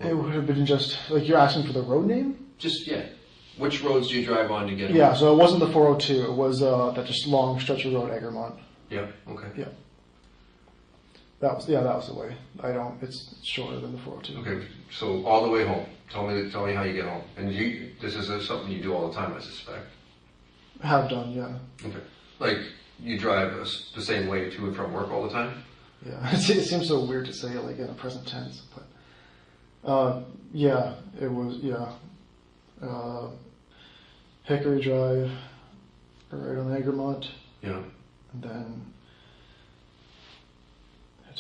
It would have been just like you're asking for the road name. Just yeah. Which roads do you drive on to get home? Yeah, so it wasn't the 402. It was that just long stretch of road, Egremont. Yeah. Okay. Yeah. That was the way. It's shorter than the 402. Okay. So all the way home. Tell me how you get home. And this is something you do all the time, I suspect. Have done, yeah. Okay. Like you drive the same way to and from work all the time? Yeah. It seems so weird to say it like in a present tense, but yeah, it was, yeah. Hickory Drive, right on Egremont. Yeah. And then,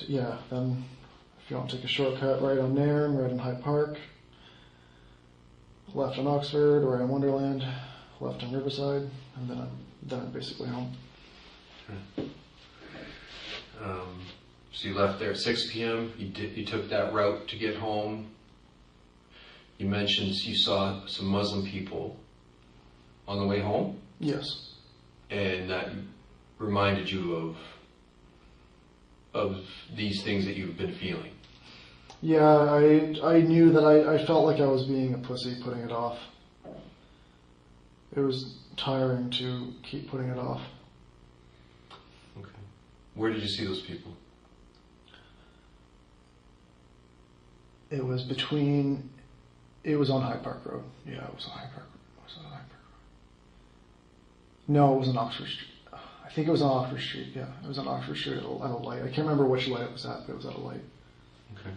then if you want to take a shortcut, right on Nairn, right on Hyde Park, left on Oxford, right on Wonderland, left on Riverside, and then I'm basically home. So you left there at 6 p.m. You took that route to get home. You mentioned you saw some Muslim people on the way home? Yes. And that reminded you of these things that you've been feeling? Yeah, I knew that I felt like I was being a pussy putting it off. It was tiring to keep putting it off. Okay. Where did you see those people? It was on Hyde Park Road. Yeah, it was on Hyde Park Road. No, it was on Oxford Street. I think it was on Oxford Street, yeah. It was on Oxford Street at a light. I can't remember which light it was at, but it was at a light. Okay.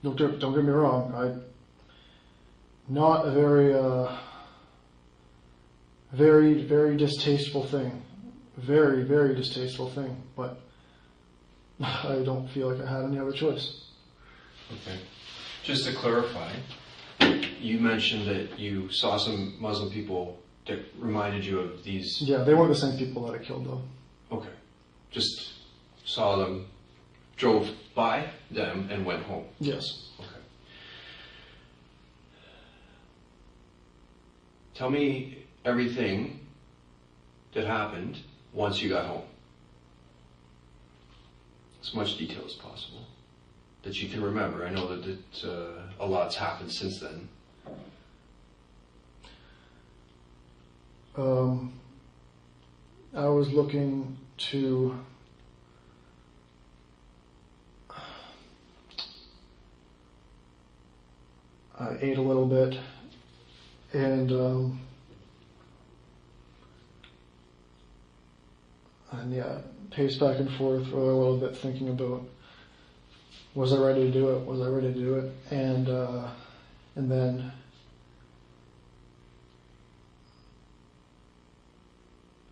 Don't get me wrong. Not a very, very distasteful thing. Very, very distasteful thing. But I don't feel like I had any other choice. Okay. Just to clarify, you mentioned that you saw some Muslim people that reminded you of these? Yeah, they weren't the same people that I killed though. Okay. Just saw them, drove by them, and went home. Yes. Okay. Tell me everything that happened once you got home. As much detail as possible that you can remember. I know that a lot's happened since then. I was looking to I ate a little bit and yeah, paced back and forth for a little bit thinking about was I ready to do it? Was I ready to do it? And then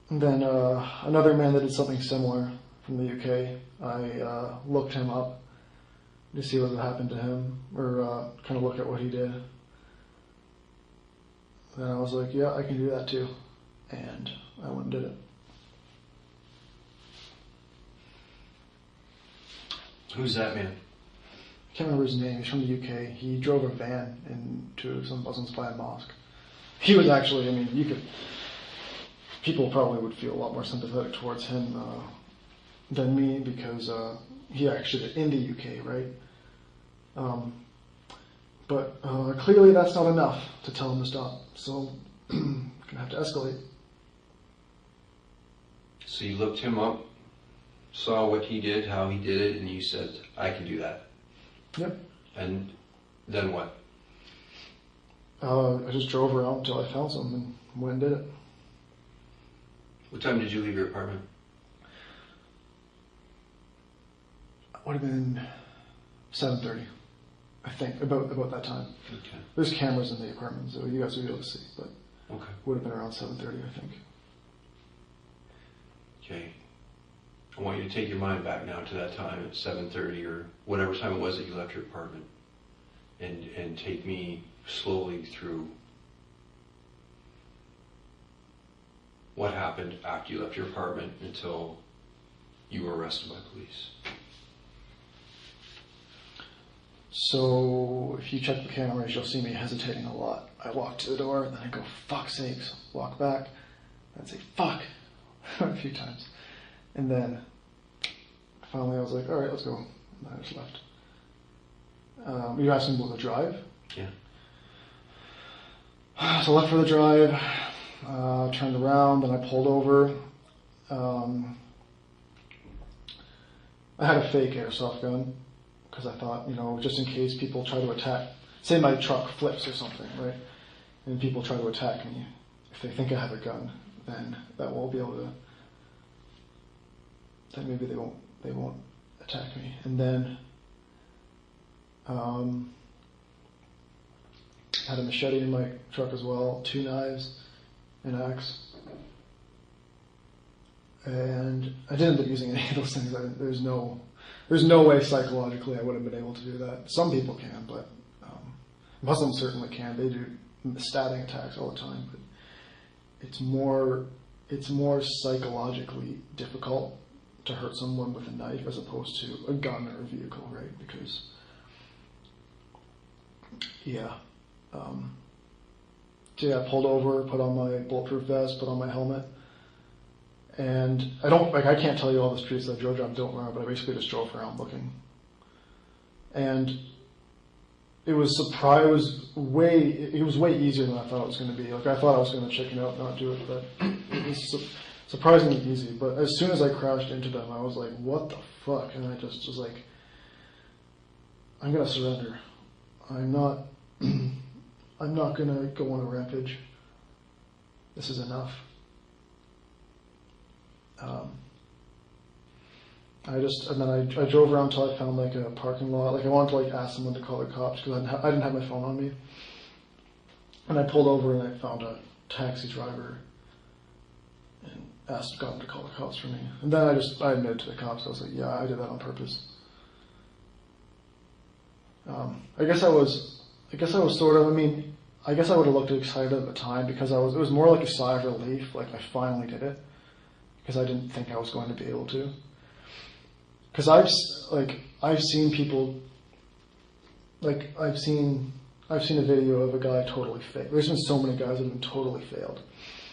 another man that did something similar from the UK, I looked him up to see what had happened to him, or kind of look at what he did. Then I was like, yeah, I can do that too. And I went and did it. Who's that man? I can't remember his name. He's from the UK. He drove a van into some Muslim-inspired mosque. He was actually, I mean, people probably would feel a lot more sympathetic towards him than me because he actually did in the UK, right? But clearly that's not enough to tell him to stop. So I'm gonna have to escalate. So you looked him up, saw what he did, how he did it, and you said, I can do that. Yep. And then what? I just drove around until I found something and went and did it. What time did you leave your apartment? It would have been 7:30, I think, about that time. Okay. There's cameras in the apartment, so you guys will be able to see, but Okay. it would have been around 7:30, I think. Okay. I want you to take your mind back now to that time at 7:30 or whatever time it was that you left your apartment, and take me slowly through what happened after you left your apartment until you were arrested by police. So if you check the cameras, you'll see me hesitating a lot. I walk to the door, and then I go, fuck's sakes, walk back, and say, fuck, a few times. And then finally I was like, all right, let's go. And I just left. You asking about the drive? Yeah. So I left for the drive, turned around, then I pulled over. I had a fake airsoft gun because I thought, just in case people try to attack, say my truck flips or something, right? And people try to attack me. If they think I have a gun, then that will be able to, then maybe they won't attack me. And then had a machete in my truck as well, 2 knives, an axe. And I didn't end up using any of those things. There's no way psychologically I would have been able to do that. Some people can, but Muslims certainly can. They do stabbing attacks all the time, but it's more psychologically difficult to hurt someone with a knife as opposed to a gun or a vehicle, right? Because, I pulled over, put on my bulletproof vest, put on my helmet, and I can't tell you all the streets that I drove down, don't remember, but I basically just drove around looking. And it was way easier than I thought it was going to be. Like, I thought I was going to chicken out and not do it, but it was surprisingly easy. But as soon as I crashed into them, I was like, what the fuck? And I just was like, I'm going to surrender. I'm not going to go on a rampage. This is enough. I drove around until I found like a parking lot. Like, I wanted to ask someone to call the cops because I didn't have my phone on me. And I pulled over and I found a taxi driver and got him to call the cops for me. And then I admitted to the cops. I was like, yeah, I did that on purpose. I guess I was sort of. I mean, I guess I would have looked excited at the time because it was more like a sigh of relief, like I finally did it, because I didn't think I was going to be able to. Because I've seen people, like I've seen a video of a guy totally failed. There's been so many guys that have been totally failed.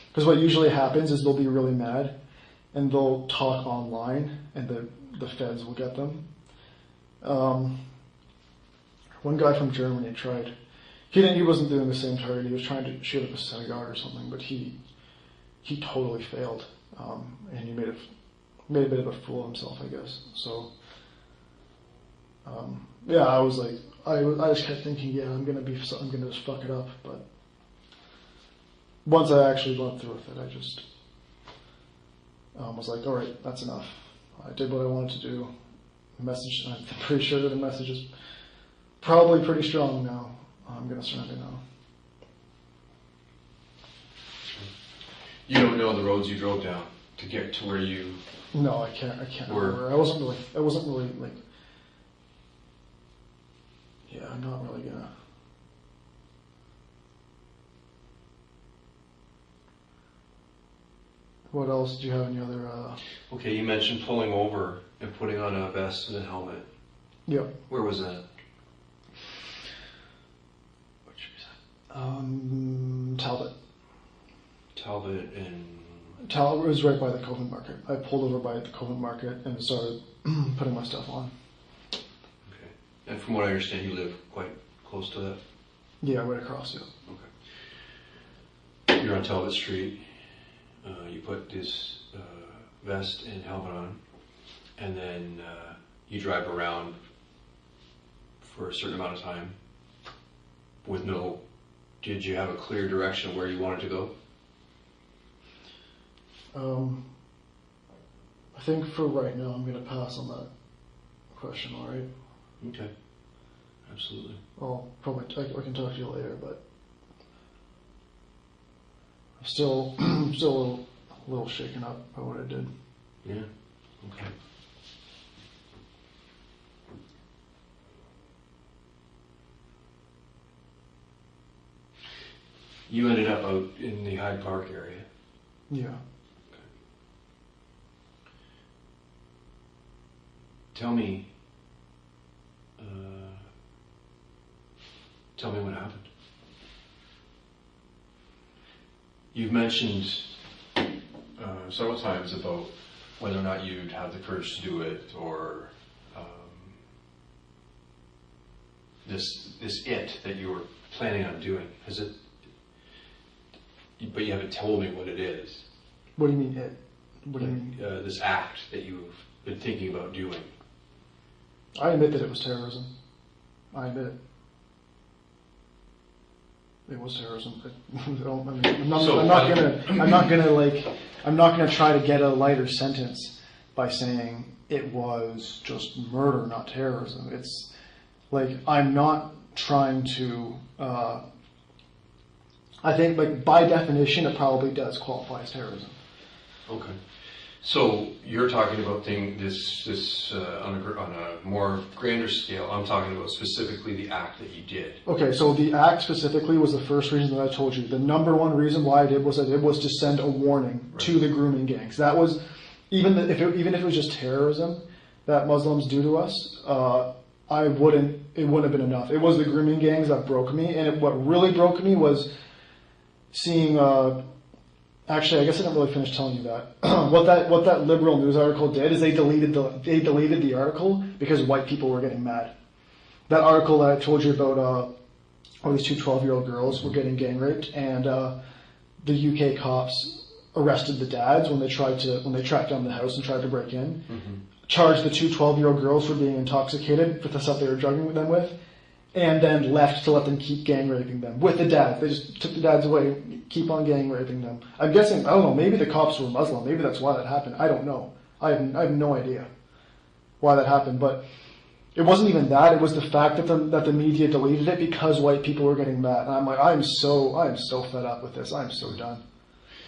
Because what usually happens is they'll be really mad, and they'll talk online, and the feds will get them. One guy from Germany tried. He wasn't doing the same target. He was trying to shoot up a synagogue or something, but he totally failed, and he made a bit of a fool of himself, I guess. So, yeah, I was like, I just kept thinking, yeah, I'm gonna just fuck it up. But once I actually went through with it, I just was like, all right, that's enough. I did what I wanted to do. The message, I'm pretty sure that the message is probably pretty strong now. I'm gonna surrender now. You don't know the roads you drove down to get to where you... No, I can't remember. I wasn't really like, yeah, I'm not really gonna. What else? Do you have any other, Okay, you mentioned pulling over and putting on a vest and a helmet. yeah. Where was that? Talbot. Talbot and... Talbot was right by the Covent Market. I pulled over by the Covent Market and started putting my stuff on. Okay. And from what I understand, you live quite close to that? Yeah, right across, yeah. Okay. You're on Talbot Street. You put this vest and helmet on, and then you drive around for a certain amount of time with no... Did you have a clear direction of where you wanted to go? I think for right now, I'm going to pass on that question, all right? Okay. Absolutely. Well, probably I can talk to you later, but I'm still a little shaken up by what I did. Yeah. Okay. You ended up out in the Hyde Park area. Yeah. Tell me what happened. You've mentioned several times about whether or not you'd have the courage to do it, or this it that you were planning on doing. Is it? But you haven't told me what it is. What do you mean it? What do you mean? This act that you've been thinking about doing. I admit that it was terrorism. I admit it. It was terrorism. I'm not gonna try to get a lighter sentence by saying it was just murder, not terrorism. It's like, I'm not trying to. I think, like, by definition, it probably does qualify as terrorism. Okay. So you're talking about this on a more grander scale. I'm talking about specifically the act that you did. Okay, so the act specifically was the first reason that I told you. The number one reason why I did was to send a warning to the grooming gangs. That was, even if it was just terrorism that Muslims do to us, it wouldn't have been enough. It was the grooming gangs that broke me, and what really broke me was seeing. Actually, I guess I didn't really finish telling you that. What that liberal news article did is they deleted the article because white people were getting mad. That article that I told you about, all these two 12-year-old girls were getting gang raped, and the UK cops arrested the dads when they tracked down the house and tried to break in. Mm-hmm. Charged the two 12-year-old girls for being intoxicated with the stuff they were drugging them with, and then left to let them keep gang raping them with the dads. They just took the dads away, keep on gang raping them. I'm guessing, I don't know, maybe the cops were Muslim. Maybe that's why that happened. I don't know. I have no idea why that happened. But it wasn't even that. It was the fact that the media deleted it because white people were getting mad. And I'm like, I am so fed up with this. I'm so done.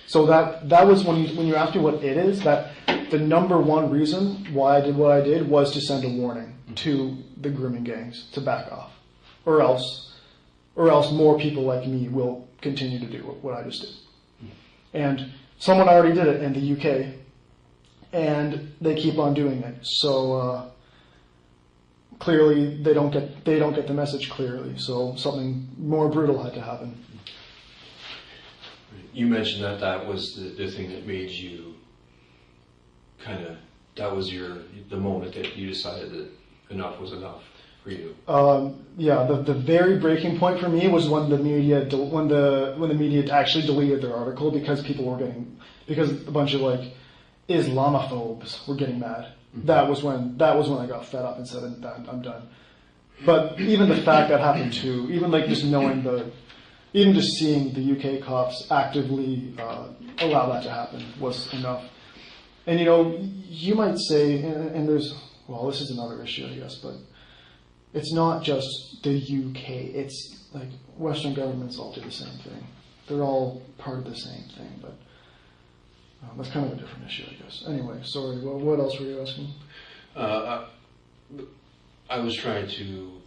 So that was when you asked me what it is, that the number one reason why I did what I did was to send a warning to the grooming gangs to back off. Or else or else more people like me will continue to do what I just did. And someone already did it in the UK, and they keep on doing it. So clearly, they don't get the message clearly. So something more brutal had to happen. You mentioned that was the thing that made you that was the moment that you decided that enough was enough for you. The very breaking point for me was when the media actually deleted their article because a bunch of like Islamophobes were getting mad. Mm-hmm. That was when I got fed up and said, I'm done. But even the fact that happened too, even like just even just seeing the UK cops actively allow that to happen was enough. And you might say, and this is another issue, I guess, but it's not just the UK. It's like Western governments all do the same thing. They're all part of the same thing, but that's kind of a different issue, I guess. Anyway, sorry. Well, what else were you asking? I was trying to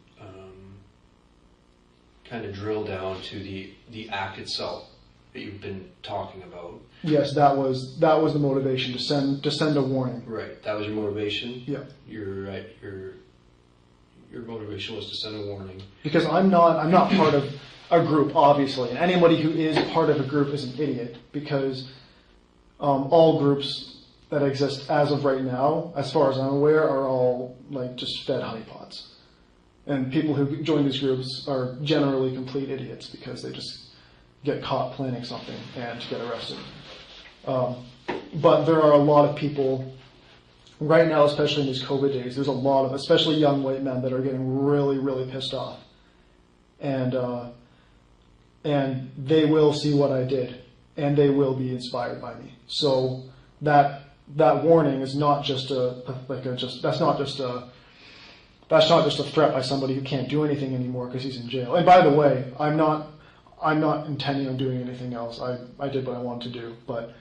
kind of drill down to the act itself that you've been talking about. Yes, that was the motivation to send a warning. Right, that was your motivation. Yeah, you're right. Your motivation was to send a warning. Because I'm not part of a group, obviously, and anybody who is part of a group is an idiot. Because all groups that exist as of right now, as far as I'm aware, are all like just fed honeypots. And people who join these groups are generally complete idiots because they just get caught planning something and get arrested. But there are a lot of people right now, especially in these COVID days, there's a lot of, especially young white men, that are getting really, really pissed off. And they will see what I did, and they will be inspired by me. So that warning is not just that's not just a threat by somebody who can't do anything anymore because he's in jail. And by the way, I'm not intending on doing anything else. I did what I wanted to do, but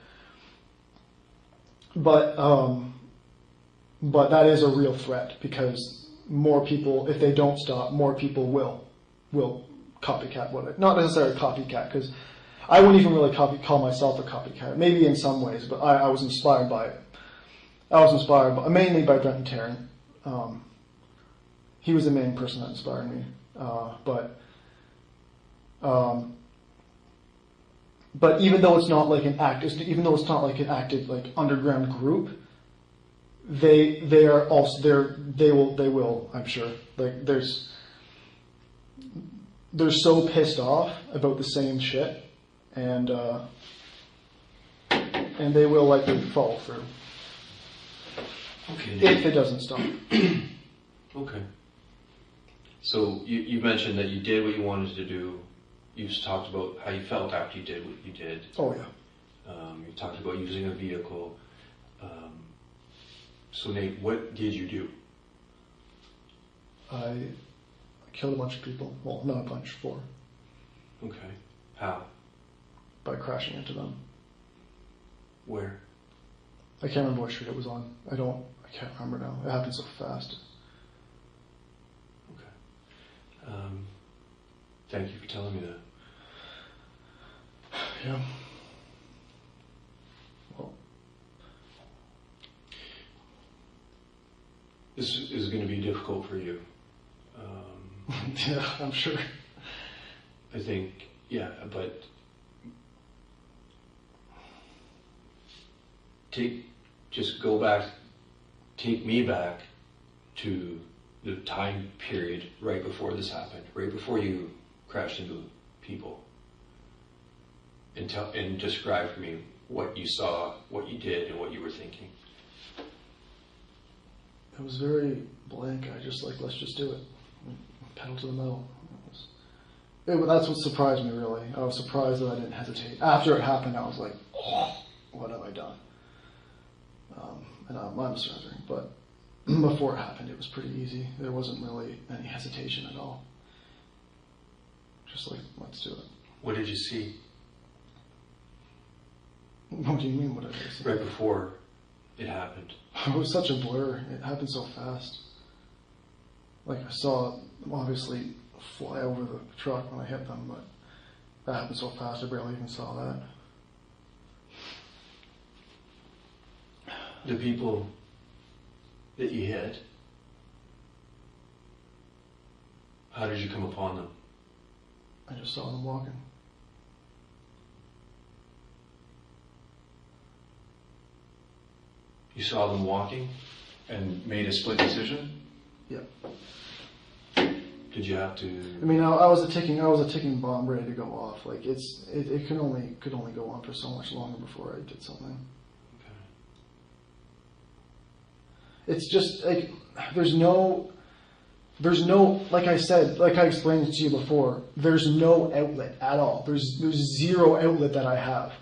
that is a real threat because more people, if they don't stop, more people will copycat not necessarily copycat, because I wouldn't even really call myself a copycat. Maybe in some ways, but I was inspired by it. I was inspired mainly by Brenton Tarrant. He was the main person that inspired me. But even though it's not like an active like underground group, they will, I'm sure, like they're so pissed off about the same shit, and they will likely follow through. Okay. If it doesn't stop. Okay. So you mentioned that you did what you wanted to do. You've talked about how you felt after you did what you did. Oh yeah. You talked about using a vehicle. So Nate, what did you do? I killed a bunch of people. Well, not a bunch, 4. Okay. How? By crashing into them. Where? I can't remember what street it was on. I can't remember now. It happened so fast. Okay. Thank you for telling me that. Yeah. Well. This is going to be difficult for you. Yeah, I'm sure. I think, yeah, but take me back to the time period right before this happened, right before you crashed into people, and describe for me what you saw, what you did, and what you were thinking. It was very blank. I just let's just do it. Pedal to the metal. That's what surprised me, really. I was surprised that I didn't hesitate. After it happened, I was like, oh, what have I done? And I'm surrendering. But before it happened, it was pretty easy. There wasn't really any hesitation at all. Just like, let's do it. What did you see? What do you mean, what did I see? Right before it happened. It was such a blur. It happened so fast. Like, I saw, obviously, fly over the truck when I hit them, but that happened so fast I barely even saw that. The people that you hit, how did you come upon them? I just saw them walking. You saw them walking and made a split decision? Yeah. Did you have to? I mean, I was a ticking bomb ready to go off. Like it could only go on for so much longer before I did something. It's just like there's no, like I said, like I explained to you before, there's no outlet at all. There's zero outlet that I have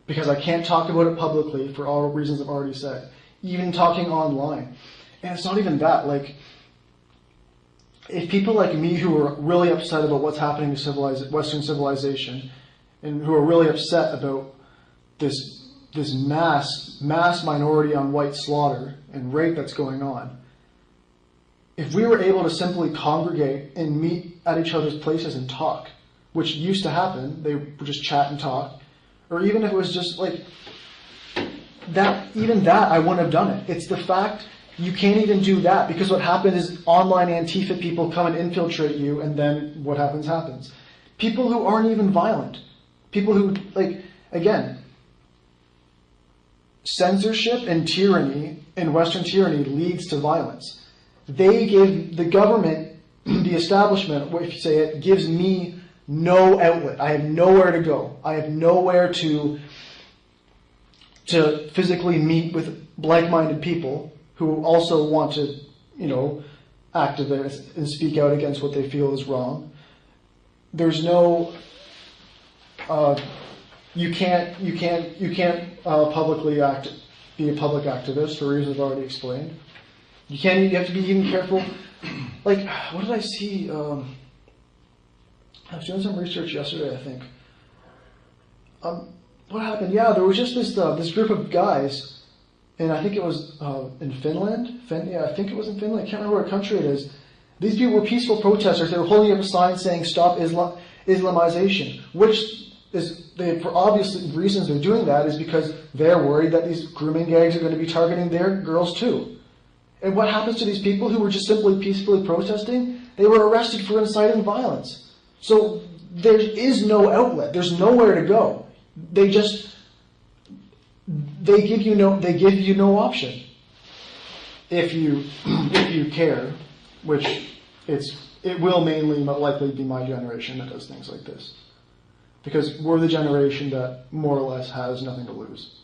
because I can't talk about it publicly for all reasons I've already said. Even talking online, and it's not even that. Like, if people like me who are really upset about what's happening to Western civilization, and who are really upset about this mass minority on white slaughter and rape that's going on, if we were able to simply congregate and meet at each other's places and talk, which used to happen, they would just chat and talk, or even if it was just like that, even that I wouldn't have done it. It's the fact you can't even do that because what happens is online Antifa people come and infiltrate you, and then what happens. People who aren't even violent, people who, like, again, censorship and tyranny and Western tyranny leads to violence. They give the government, the establishment, if you say it, gives me no outlet. I have nowhere to go. I have nowhere to physically meet with like-minded people who also want to, activate and speak out against what they feel is wrong. There's no, you can't publicly be a public activist for reasons I've already explained. You have to be even careful. Like, what did I see? I was doing some research yesterday, I think. What happened? Yeah, there was just this group of guys, and I think it was in Finland. I think it was in Finland. I can't remember what country it is. These people were peaceful protesters. They were holding up a sign saying "Stop Islamization," which is, for obvious reasons they're doing that is because they're worried that these grooming gangs are going to be targeting their girls too. And what happens to these people who were just simply peacefully protesting? They were arrested for inciting violence. So there is no outlet. There's nowhere to go. They give you no option. If you care, which it will mainly likely be my generation that does things like this. Because we're the generation that more or less has nothing to lose.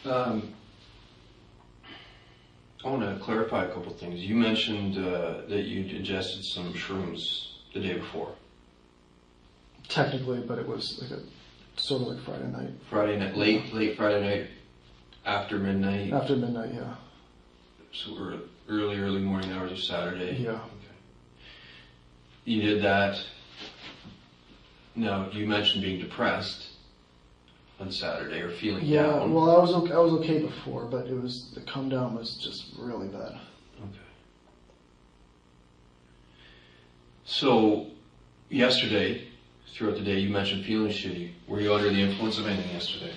I want to clarify a couple of things. You mentioned that you'd ingested some shrooms the day before. Technically, but it was like sort of like Friday night. Friday night, late Friday night, after midnight. After midnight, yeah. So we're early morning hours of Saturday. Yeah. Okay. You did that. Now you mentioned being depressed on Saturday or feeling down. Well, I was okay before, but the come down was just really bad. Okay. So yesterday, throughout the day, you mentioned feeling shitty. Were you under the influence of anything yesterday?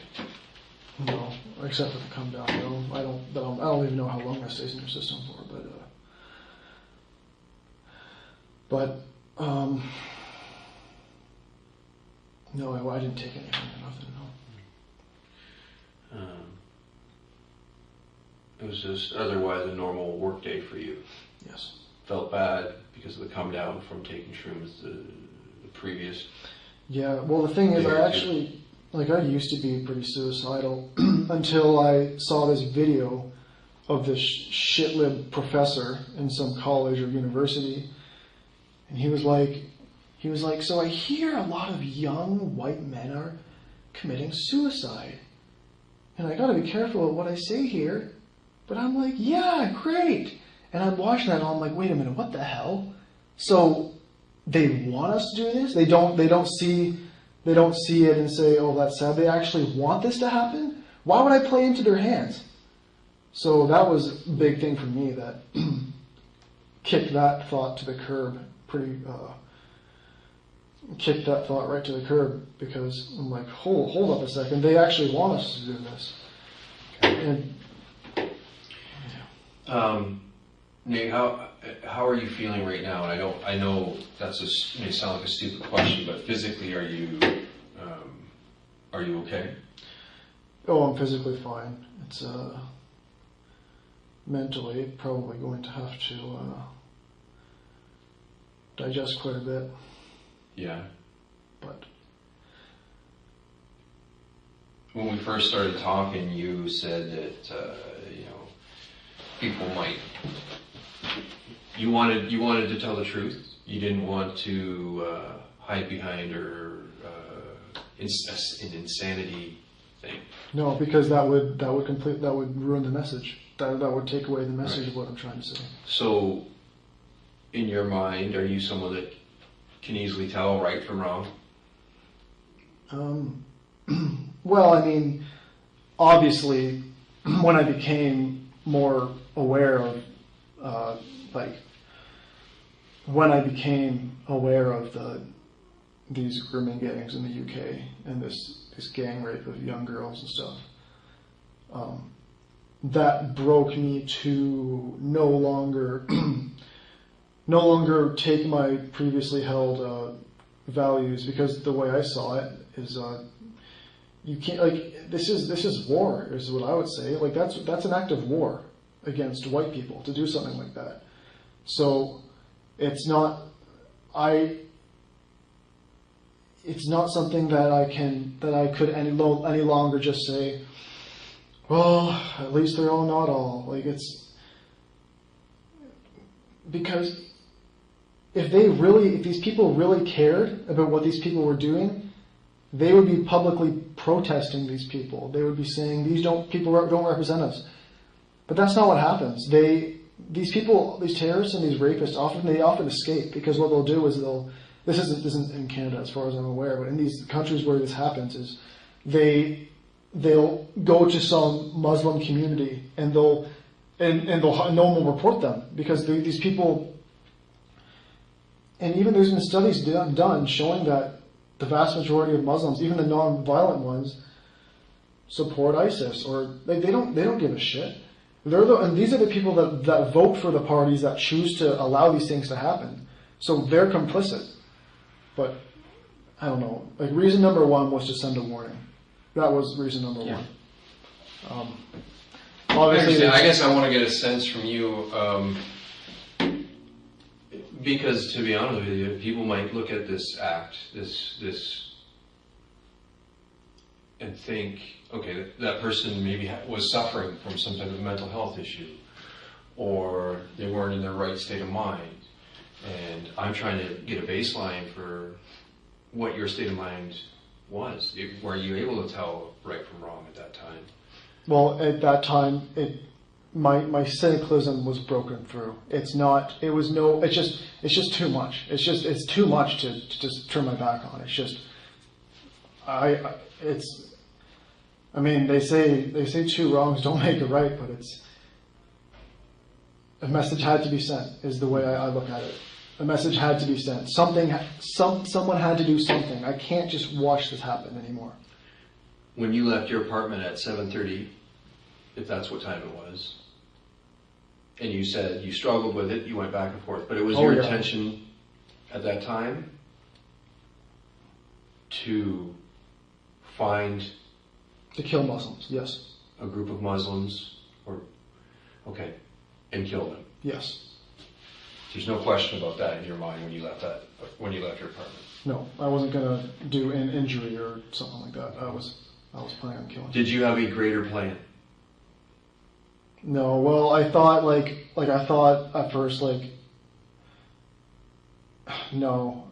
No, except for the come down. No, I don't even know how long that stays in your system for, no, I didn't take anything or nothing. No. It was just otherwise a normal work day for you. Yes. Felt bad because of the come down from taking shrooms the previous. Yeah. Well, the thing is, I used to be pretty suicidal until I saw this video of this shitlib professor in some college or university, and he was like, so I hear a lot of young white men are committing suicide, and I got to be careful of what I say here, but I'm like, yeah, great, and I'm watching that and I'm like, wait a minute, what the hell? So they want us to do this? They don't see it and say, oh, that's sad. They actually want this to happen? Why would I play into their hands? So that was a big thing for me that kicked that thought to the curb kicked that thought right to the curb, because I'm like, hold up a second, they actually want us to do this. And Nate, how are you feeling right now? And I know that's may sound like a stupid question, but physically, are you okay? oh, I'm physically fine. It's mentally probably going to have to digest quite a bit, Yeah. but When we first started talking, you said that people might. You wanted to tell the truth. You didn't want to hide behind an insanity thing. no, because that would ruin the message. That would take away the message Right. of what I'm trying to say. So, in your mind, are you someone that can easily tell right from wrong? Well, I mean, obviously, when I became more aware of, when I became aware of these grooming gangs in the UK and this gang rape of young girls and stuff, that broke me to no longer take my previously held values, because the way I saw it is you can't, like, this is war, is what I would say. Like, that's an act of war against white people to do something like that. So it's not something that I could any longer just say, well, at least they're all not all. Like, it's because if these people really cared about what these people were doing, they would be publicly protesting these people. They would be saying, people don't represent us. But that's not what happens. These terrorists and these rapists often escape, because what they'll do is this isn't in Canada as far as I'm aware, but in these countries where this happens is they'll go to some Muslim community and no one will report them, because these people. And even there's been studies done showing that the vast majority of Muslims, even the non-violent ones, support ISIS, or they don't give a shit. And these are the people that vote for the parties that choose to allow these things to happen. So they're complicit. But I don't know. Like, reason number one was to send a warning. That was reason number one. Obviously, I guess I want to get a sense from you. Because, to be honest with you, people might look at this act, and think, okay, that person maybe was suffering from some type of mental health issue, or they weren't in their right state of mind. And I'm trying to get a baseline for what your state of mind was. Were you able to tell right from wrong at that time? Well, at that time, my cynicalism was broken through. It's just too much. It's too much to just turn my back on. It's just, I mean, they say two wrongs don't make a right, but a message had to be sent, is the way I look at it. A message had to be sent. Someone had to do something. I can't just watch this happen anymore. When you left your apartment at 7:30, if that's what time it was, and you said you struggled with it, you went back and forth, but it was your intention at that time to kill Muslims, yes. A group of Muslims, and kill them. Yes. There's no question about that in your mind when you left your apartment. No, I wasn't gonna do an injury or something like that. I was planning on killing. Did you have a greater plan? No, well, I thought I thought at first, no.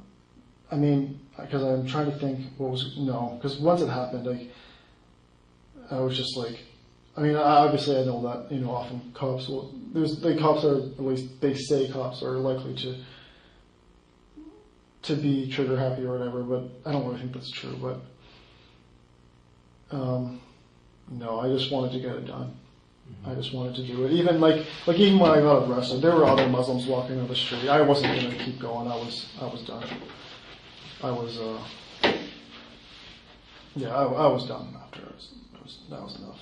I mean, because I'm trying to think because once it happened, I was just I mean, obviously I know that, often cops cops are, at least they say cops are likely to be trigger happy or whatever, but I don't really think that's true, but no, I just wanted to get it done. I just wanted to do it. Even even when I got arrested, there were other Muslims walking on the street. I wasn't gonna keep going. I was done. I was I was done after. That was enough.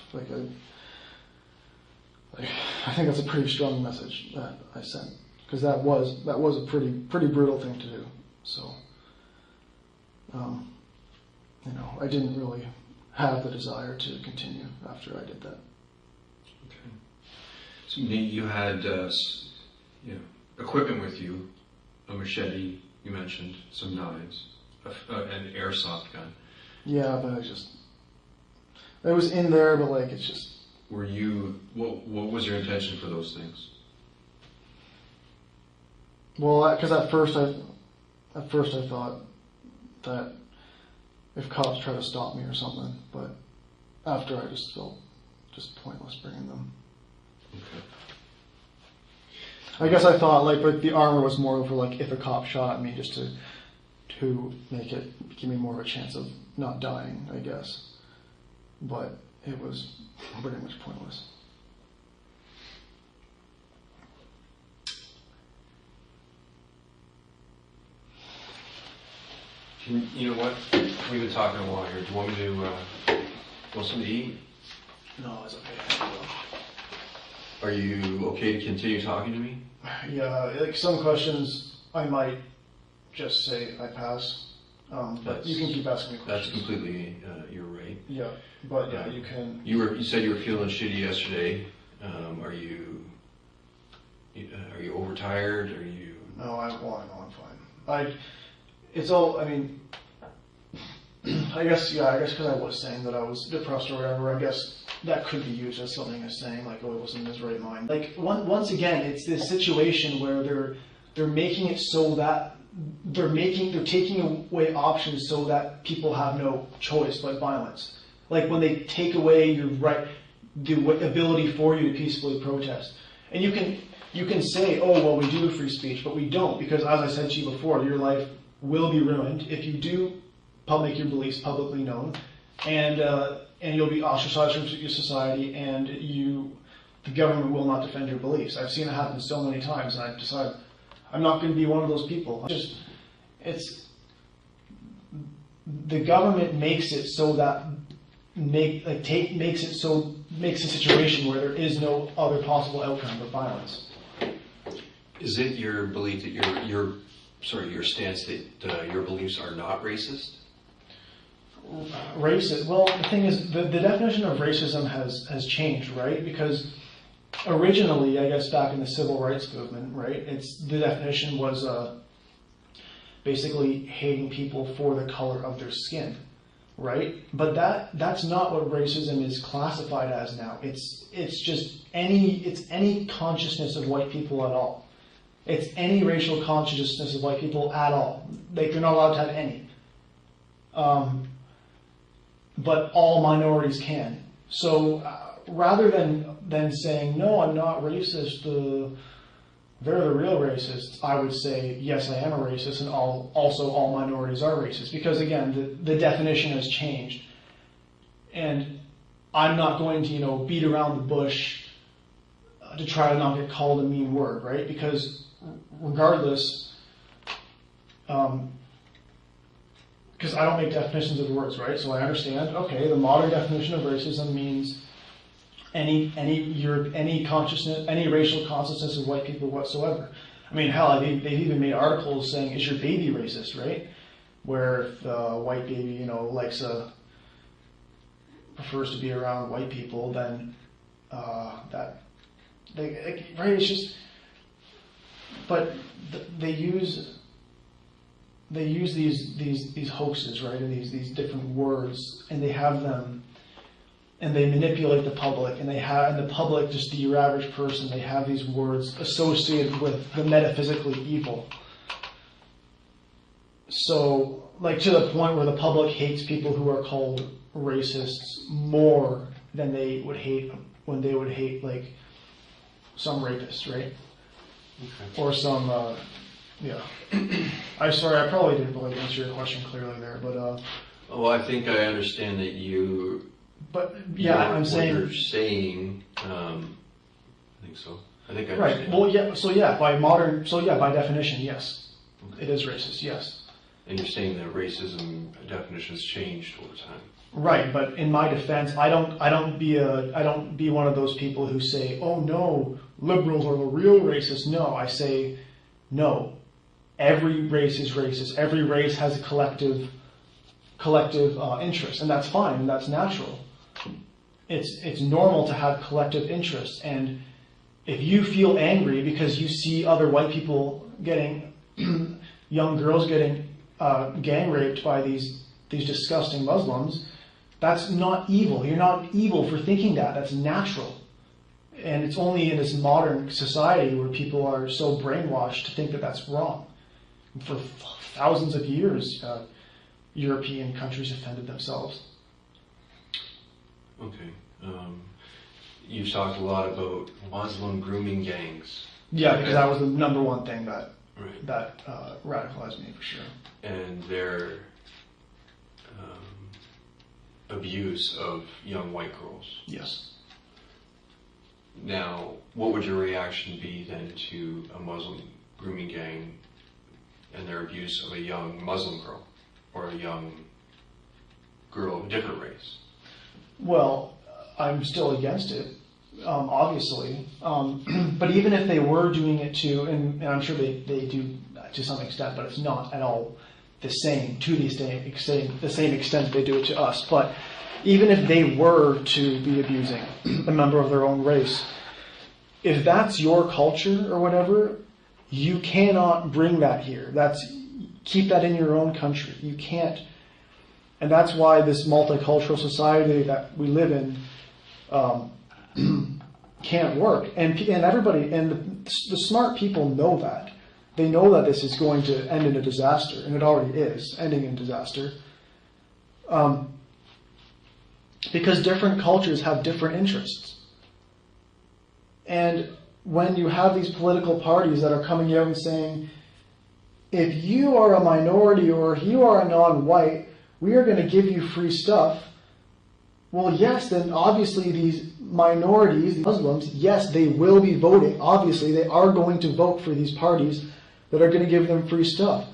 I think that's a pretty strong message that I sent, because that was a pretty brutal thing to do. So, I didn't really have the desire to continue after I did that. Okay. So you had equipment with you, a machete, you mentioned, some knives, an airsoft gun. Yeah, but it was in there, but it's just. Were you? What was your intention for those things? Well, because at first I thought that if cops try to stop me or something, but after I just felt just pointless bringing them. Okay. I guess I thought but the armor was more for if a cop shot at me, just to give me more of a chance of not dying, I guess. But it was pretty much pointless. You know what? We've been talking a while here. Do you want me to? Want something to eat? No, it's okay. Are you okay to continue talking to me? Yeah, some questions I might just say I pass. But you can keep asking me questions. That's completely your right. Yeah, but you can. You said you were feeling shitty yesterday. Are you overtired? Are you? No, I'm fine. It's all. I mean, I guess because I was saying that I was depressed or whatever. I guess that could be used as something as saying it wasn't in his right mind. Once again, it's this situation where they're making it so that. They're taking away options so that people have no choice but violence. When they take away your right, the ability for you to peacefully protest. And you can say, oh, well, we do free speech, but we don't, because as I said to you before, your life will be ruined if you do make your beliefs publicly known, and you'll be ostracized from your society, and the government will not defend your beliefs. I've seen it happen so many times, and I've decided I'm not going to be one of those people. The government makes it so that makes a situation where there is no other possible outcome but violence. Is it your belief that your stance that your beliefs are not racist? Racist. Well, the thing is, the definition of racism has changed, right? Because originally, I guess back in the civil rights movement, right, the definition was basically hating people for the color of their skin, right? But that's not what racism is classified as now. It's just any consciousness of white people at all. It's any racial consciousness of white people at all. They're not allowed to have any. But all minorities can. So rather than saying, no, I'm not racist, they're the real racists, I would say, yes, I am a racist, and also all minorities are racist. Because again, the definition has changed. And I'm not going to, beat around the bush to try to not get called a mean word, right? Because regardless, because I don't make definitions of words, right? So I understand, okay, the modern definition of racism means any consciousness, any racial consciousness of white people whatsoever. I mean, hell, they've even made articles saying, is your baby racist, right? Where if a white baby, prefers to be around white people, then right? It's just, but they use these hoaxes, right, and these different words, and they have them. And they manipulate the public, and the public, just your average person, they have these words associated with the metaphysically evil. So, to the point where the public hates people who are called racists more than they would hate when they would hate, some rapist, right? Okay. Or some, I'm sorry, I probably didn't really answer your question clearly there, but... Well, I think I understand that But yeah, I'm what saying. you're saying, I think so. I think I Right. understand. Well, yeah. By definition, yes, it is racist. Yes. And you're saying that racism definition has changed over time. Right. But in my defense, I don't be one of those people who say, "Oh no, liberals are the real racists." No, I say, no. Every race is racist. Every race has a collective interest, and that's fine, and that's natural. It's normal to have collective interests, and if you feel angry because you see other white people getting young girls getting gang raped by these disgusting Muslims, that's not evil. You're not evil for thinking that. That's natural. And it's only in this modern society where people are so brainwashed to think that that's wrong. For thousands of years, European countries defended themselves. Okay. You've talked a lot about Muslim grooming gangs. Yeah, because that was the number one thing that Right. radicalized me for sure. And their abuse of young white girls. Yes. Now, what would your reaction be then to a Muslim grooming gang and their abuse of a young Muslim girl or a young girl of a different race? Well, I'm still against it, obviously. But even if they were doing it to, and I'm sure they do to some extent, but it's not at all the same to the same extent they do it to us. But even if they were to be abusing a member of their own race, if that's your culture or whatever, you cannot bring that here. Keep that in your own country. You can't. And that's why this multicultural society that we live in can't work. And everybody, and the smart people know that. They know that this is going to end in a disaster, and it already is ending in disaster. Because different cultures have different interests. And when you have these political parties that are coming out and saying, if you are a minority or if you are a non-white, we are going to give you free stuff. Well, yes, then obviously these minorities, the Muslims, yes, they will be voting. Obviously, they are going to vote for these parties that are going to give them free stuff.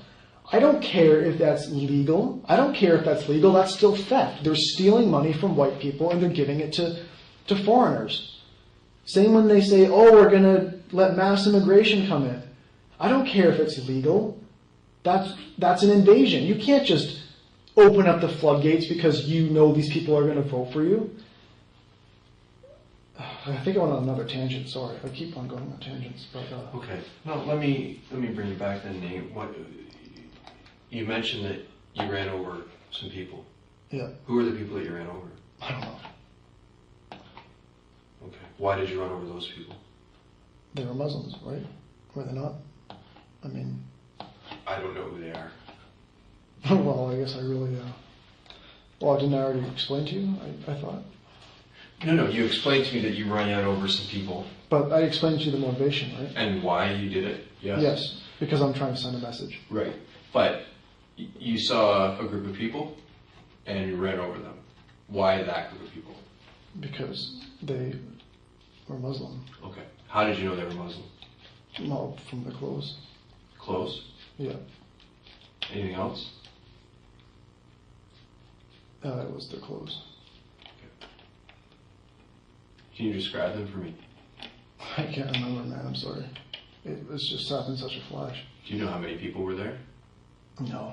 I don't care if that's legal. I don't care if that's legal. That's still theft. They're stealing money from white people and they're giving it to foreigners. Same when they say, oh, we're going to let mass immigration come in. I don't care if it's legal. That's an invasion. You can't just open up the floodgates because you know these people are going to vote for you. I think I went on another tangent. Sorry, I keep on going on tangents. But Okay. No, let me bring you back then, Nate. You mentioned that you ran over some people. Yeah. Who were the people that you ran over? I don't know. Okay. Why did you run over those people? They were Muslims, right? Were they not? I mean, I don't know who they are. well, I guess I really. Well, didn't I already explain to you? I thought. No, you explained to me that you ran out over some people. But I explained to you the motivation, right? And why you did it. Yes. Yes, because I'm trying to send a message. Right. But you saw a group of people and you ran over them. Why that group of people? Because they were Muslim. Okay. How did you know they were Muslim? Well, from the clothes. Clothes? Yeah. Anything else? It was their clothes. Can you describe them for me? I can't remember, man. I'm sorry. It was just happened in such a flash. Do you know how many people were there? No.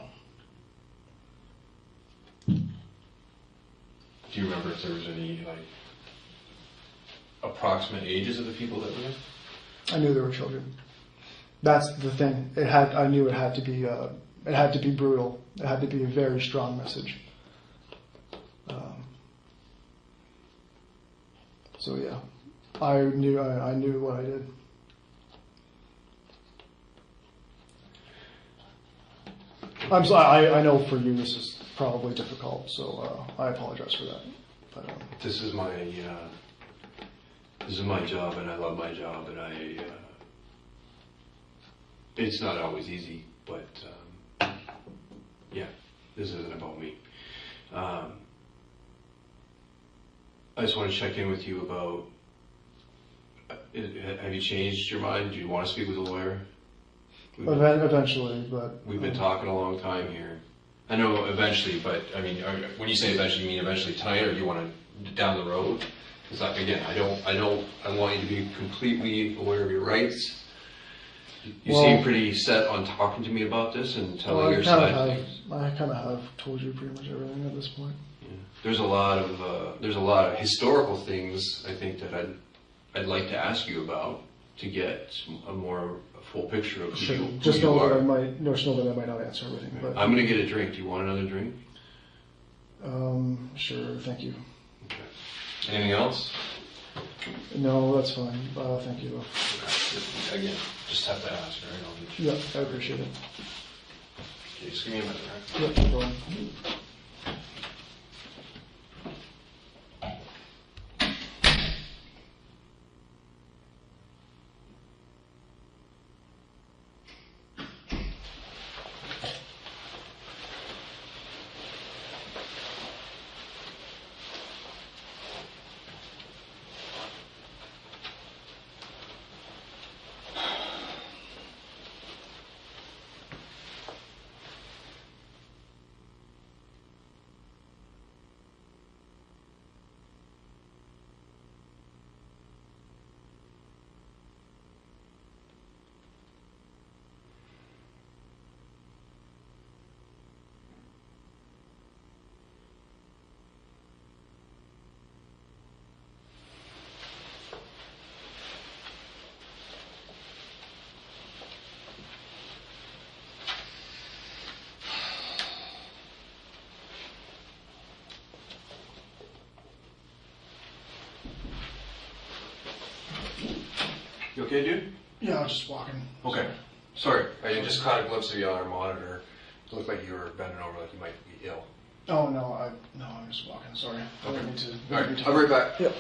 Do you remember if there was any approximate ages of the people that were there? I knew they were children. That's the thing. I knew it had to be. It had to be brutal. It had to be a very strong message. So yeah, I knew what I did. I'm sorry. I know for you this is probably difficult, so I apologize for that. But, This is my job, and I love my job, and it's not always easy, but yeah, this isn't about me. I just want to check in with you about, have you changed your mind? Do you want to speak with a lawyer? Eventually, but We've been talking a long time here. I know eventually, but I mean, when you say eventually, you mean eventually tonight, or do you want to down the road? Because again, I want you to be completely aware of your rights. You Well, seem pretty set on talking to me about this and telling your side of things. I kind of have told you pretty much everything at this point. Yeah. There's a lot of historical things I think that I'd like to ask you about to get a more full picture of Sure. who Just you know are. that I might not answer everything. But I'm gonna get a drink. Do you want another drink? Sure. Thank you. Okay. Anything else? No, that's fine. Thank you. Okay. Again, just have to ask, right? I'll get you. Yeah, I appreciate it. Okay, just give me a minute, right? Yep. Go on. You okay, dude? Yeah, I was just walking. Okay. Sorry, I just caught a glimpse of you on our monitor. It looked like you were bending over like you might be ill. Oh no, I'm just walking. Sorry. I Okay. didn't mean to. All right, I'll be right back. Yep.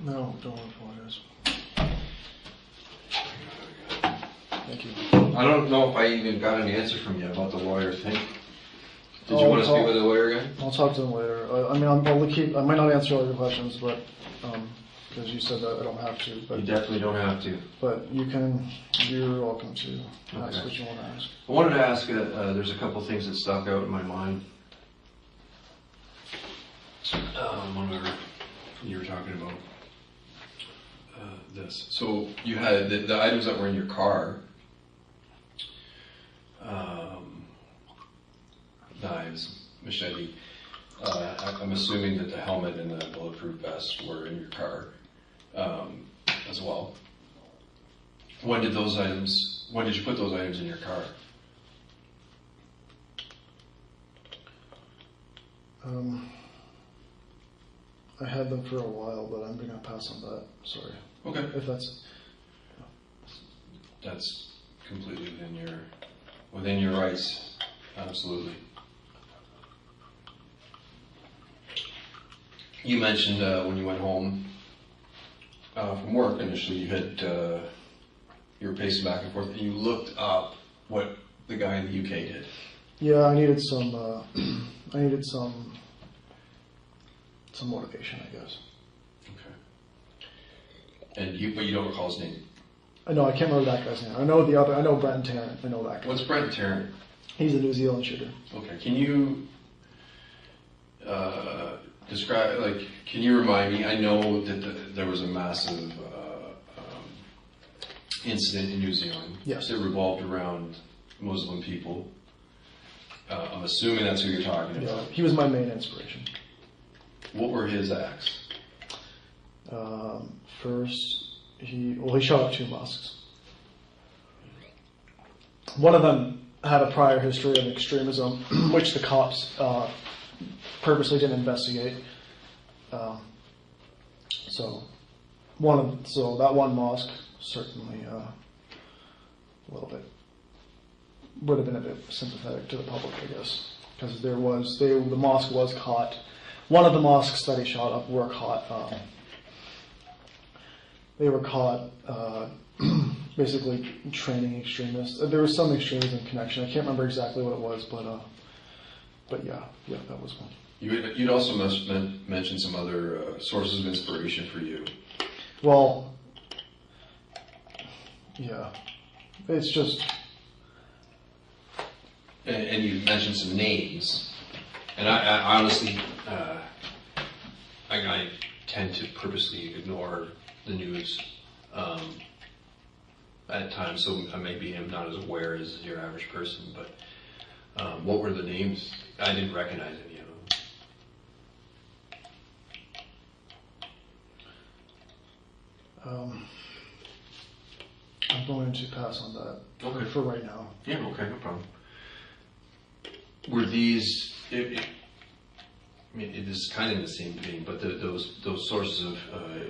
No, don't apologize. Thank you. I don't know if I even got an answer from you about the lawyer thing. Did you Oh, want to speak oh. with the lawyer guy? I'll talk to them later. I mean, I might not answer all your questions, but, because you said that I don't have to, You but, definitely don't have to. but you're welcome to ask Okay. what you want to ask. I wanted to ask, there's a couple things that stuck out in my mind. Whenever you were talking about this. So you had the items that were in your car, knives, machete. I'm assuming that the helmet and the bulletproof vest were in your car as well. When did you put those items in your car? I had them for a while, but I'm gonna pass on that. Sorry. Okay. If That's completely within your rights. Absolutely. You mentioned when you went home from work initially, you were pacing back and forth, and you looked up what the guy in the UK did. yeah, I needed some. I needed some motivation, I guess. Okay. But you don't recall his name. I know I can't remember that guy's name. I know Brent Tarrant. I know that guy. What's Brent Tarrant? He's a New Zealand shooter. Okay. Can you describe, can you remind me? I know that there was a massive incident in New Zealand. Yes. It revolved around Muslim people. I'm assuming that's who you're talking Yeah, about. he was my main inspiration. What were his acts? First, he shot up 2 mosques. One of them had a prior history of extremism, which the cops purposely didn't investigate. So that one mosque certainly would have been a bit sympathetic to the public, I guess, because the mosque was caught. One of the mosques that he shot up were caught. They were caught basically training extremists. There was some extremism connection. I can't remember exactly what it was, but yeah, that was one. You'd also mentioned some other sources of inspiration for you. Well, yeah, it's just. And you mentioned some names, and I honestly, I tend to purposely ignore the news at times, so I maybe am not as aware as your average person. But what were the names? I didn't recognize any of them. I'm going to pass on that Okay. for right now. Yeah. Okay. No problem. Were these? I mean, it is kind of in the same vein, but those sources of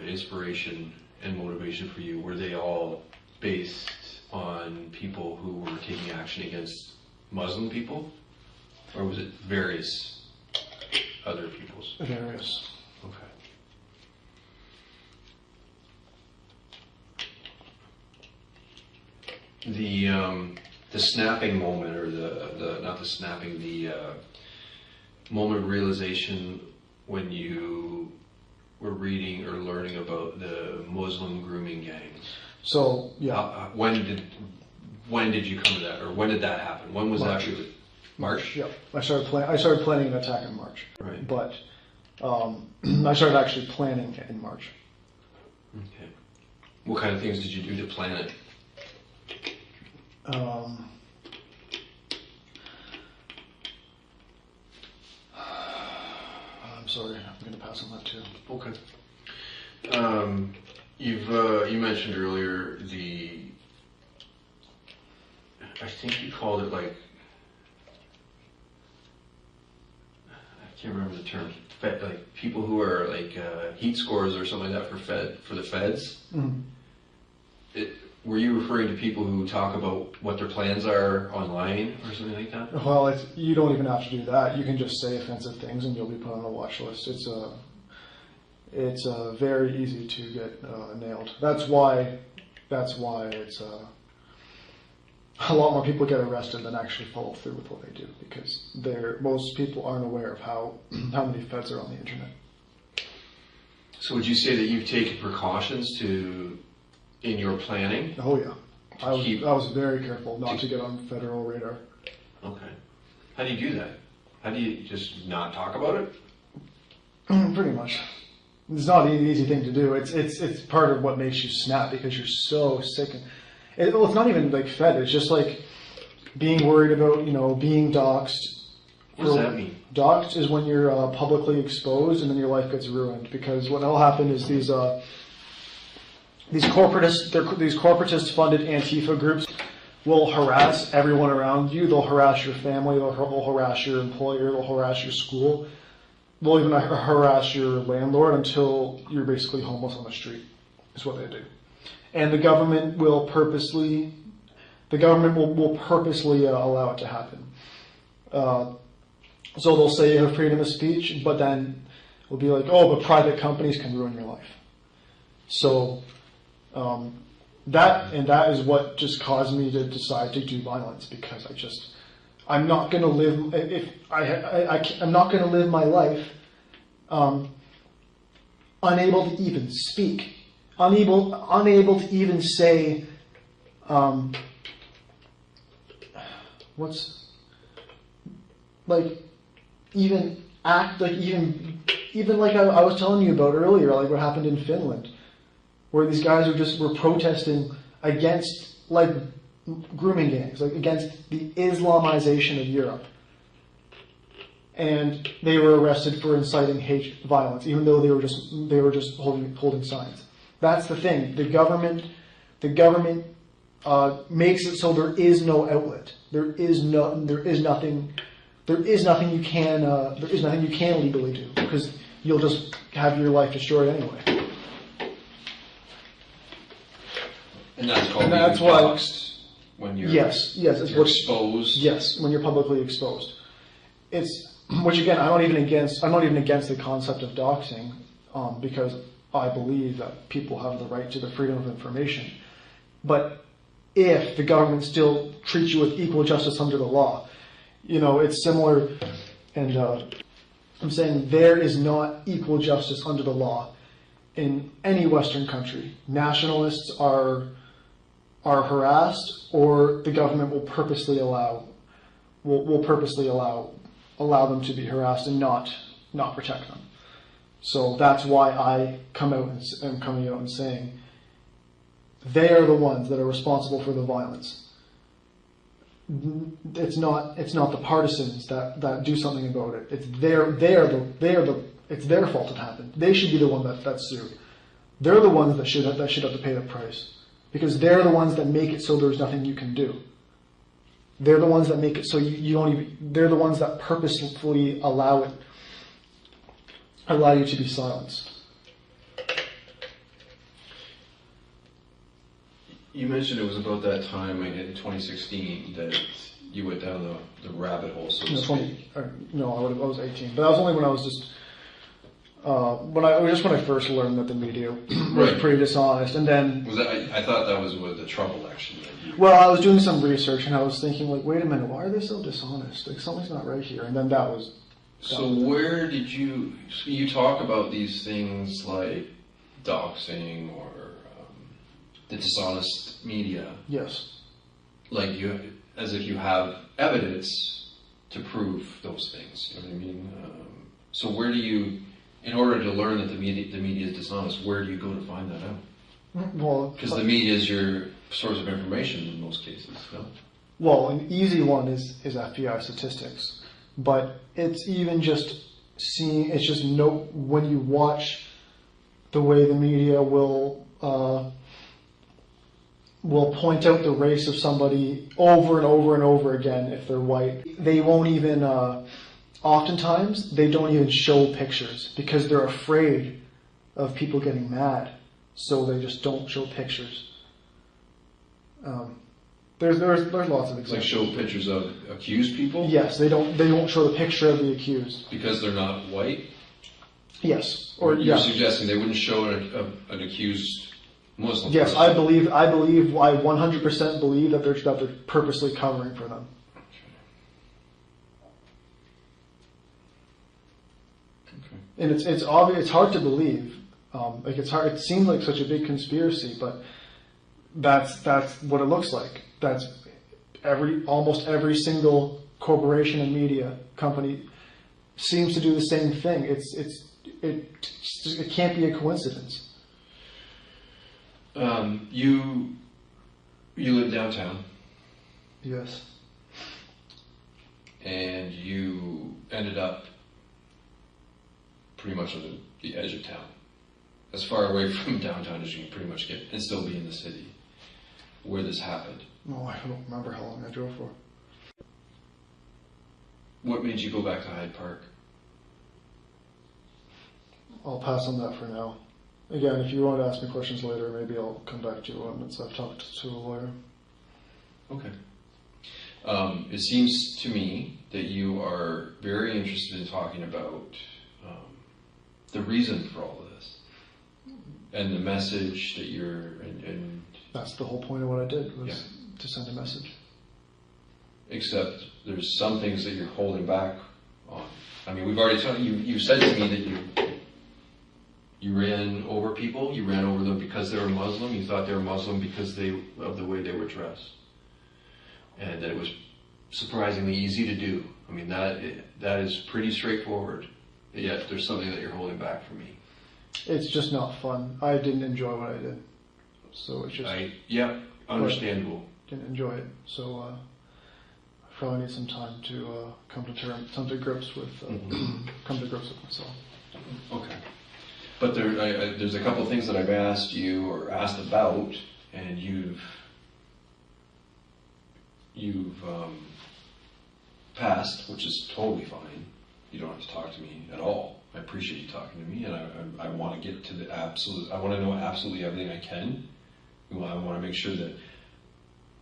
inspiration and motivation for you, were they all based on people who were taking action against Muslim people, or was it various other peoples? Various. Okay. The snapping moment, or the moment of realization when you were reading or learning about the Muslim grooming gangs. So yeah, When did you come to that, or when did that happen? When was March. that really? March? Yep. I started planning an attack in March. Right. But I started actually planning it in March. Okay. What kind of things did you do to plan it? I'm sorry, I'm going to pass on that too. Okay. You mentioned earlier I think you called it I can't remember the term. People who are heat scores or something like that for the feds. Mm-hmm. Were you referring to people who talk about what their plans are online or something like that? Well, you don't even have to do that. You can just say offensive things and you'll be put on a watch list. it's very easy to get nailed. That's why it's a lot more people get arrested than actually follow through with what they do, because most people aren't aware of how many feds are on the internet. So would you say that you've taken precautions in your planning? Oh yeah, I was very careful not to get on federal radar. Okay. How do you do that? How do you just not talk about it? Pretty much. It's not an easy thing to do. It's part of what makes you snap, because you're so sick. Well, it's not even like fed. It's just like being worried about, being doxxed. What does that mean? Doxxed is when you're publicly exposed and then your life gets ruined, because what will happen is these corporatist funded Antifa groups will harass everyone around you. They'll harass your family. They'll harass your employer. They'll harass your school. They'll even harass your landlord until you're basically homeless on the street. Is what they do. And the government will purposely allow it to happen. So they'll say you have freedom of speech, but then it'll be like, oh, but private companies can ruin your life. So that is what just caused me to decide to do violence, because I'm not going to live I'm not going to live my life unable to even speak. Unable to even say, even act like even like I was telling you about earlier, like what happened in Finland, where these guys were protesting against like grooming gangs, like against the Islamization of Europe. And they were arrested for inciting hate violence, even though they were just holding signs. That's the thing. The government makes it so there is no outlet. There is nothing you can legally do, because you'll just have your life destroyed anyway. And that's called being that's why. doxxed when you're you're exposed. Yes, when you're publicly exposed. Which again, I'm not even against the concept of doxing, because I believe that people have the right to the freedom of information. But if the government still treats you with equal justice under the law, it's similar. And I'm saying there is not equal justice under the law in any Western country. Nationalists are harassed, or the government will purposely allow them to be harassed and not protect them. So that's why I am coming out and saying they are the ones that are responsible for the violence. It's not the partisans that do something about it. It's it's their fault it happened. They should be the one that's sued. They're the ones that should have to pay the price, because they're the ones that make it so there's nothing you can do. They're the ones that make it so you don't even. They're the ones that purposefully allow you to be silenced. You mentioned it was about that time in 2016 that you went down the rabbit hole, so to speak. I was 18, but that was only when I was just when I first learned that the media was pretty dishonest, and then I thought that was what the trouble actually. Well, I was doing some research and I was thinking, like, wait a minute, why are they so dishonest? Like, something's not right here. And then that was. Where did you talk about these things like doxing or the dishonest media? Yes. Like as if you have evidence to prove those things. You know what I mean? So where do you, in order to learn that the media is dishonest, where do you go to find that out? Well, because the media is your source of information in most cases. No? Well, an easy one is FBI statistics, but it's even just seeing. It's just when you watch the way the media will point out the race of somebody over and over and over again if they're white. They won't even. Oftentimes, they don't even show pictures because they're afraid of people getting mad. So they just don't show pictures. There's lots of examples. Like show pictures of accused people? Yes, they won't show the picture of the accused. Because they're not white? Yes, Or or you're yeah. suggesting they wouldn't show an accused Muslim Yes, person? I 100% believe that they're purposely covering for them. Okay. And it's obvious. It's hard to believe. Like it's hard. It seemed like such a big conspiracy, but that's what it looks like. That's almost every single corporation and media company seems to do the same thing. It can't be a coincidence. You live downtown, Yes. and you ended up pretty much on the edge of town, as far away from downtown as you can pretty much get, and still be in the city where this happened. No, I don't remember how long I drove for. What made you go back to Hyde Park? I'll pass on that for now. Again, if you want to ask me questions later, maybe I'll come back to you once I've talked to a lawyer. Okay. It seems to me that you are very interested in talking about the reason for all of this and the message that and That's the whole point of what I did, was Yeah. to send a message. except there's some things that you're holding back on. I mean, we've already talked. You said to me that you ran over people. You ran over them because they were Muslim. You thought they were Muslim because of the way they were dressed, and that it was surprisingly easy to do. I mean, that is pretty straightforward. Yet there's something that you're holding back from me. It's just not fun. I didn't enjoy what I did. So it's just, Understandable. didn't enjoy it. So I probably need some time to come to grips with myself. Okay. But there's a couple of things that I've asked you or asked about, and you've passed, which is totally fine. You don't have to talk to me at all. I appreciate you talking to me, and I want to get to the absolute. I want to know absolutely everything I can. I want to make sure that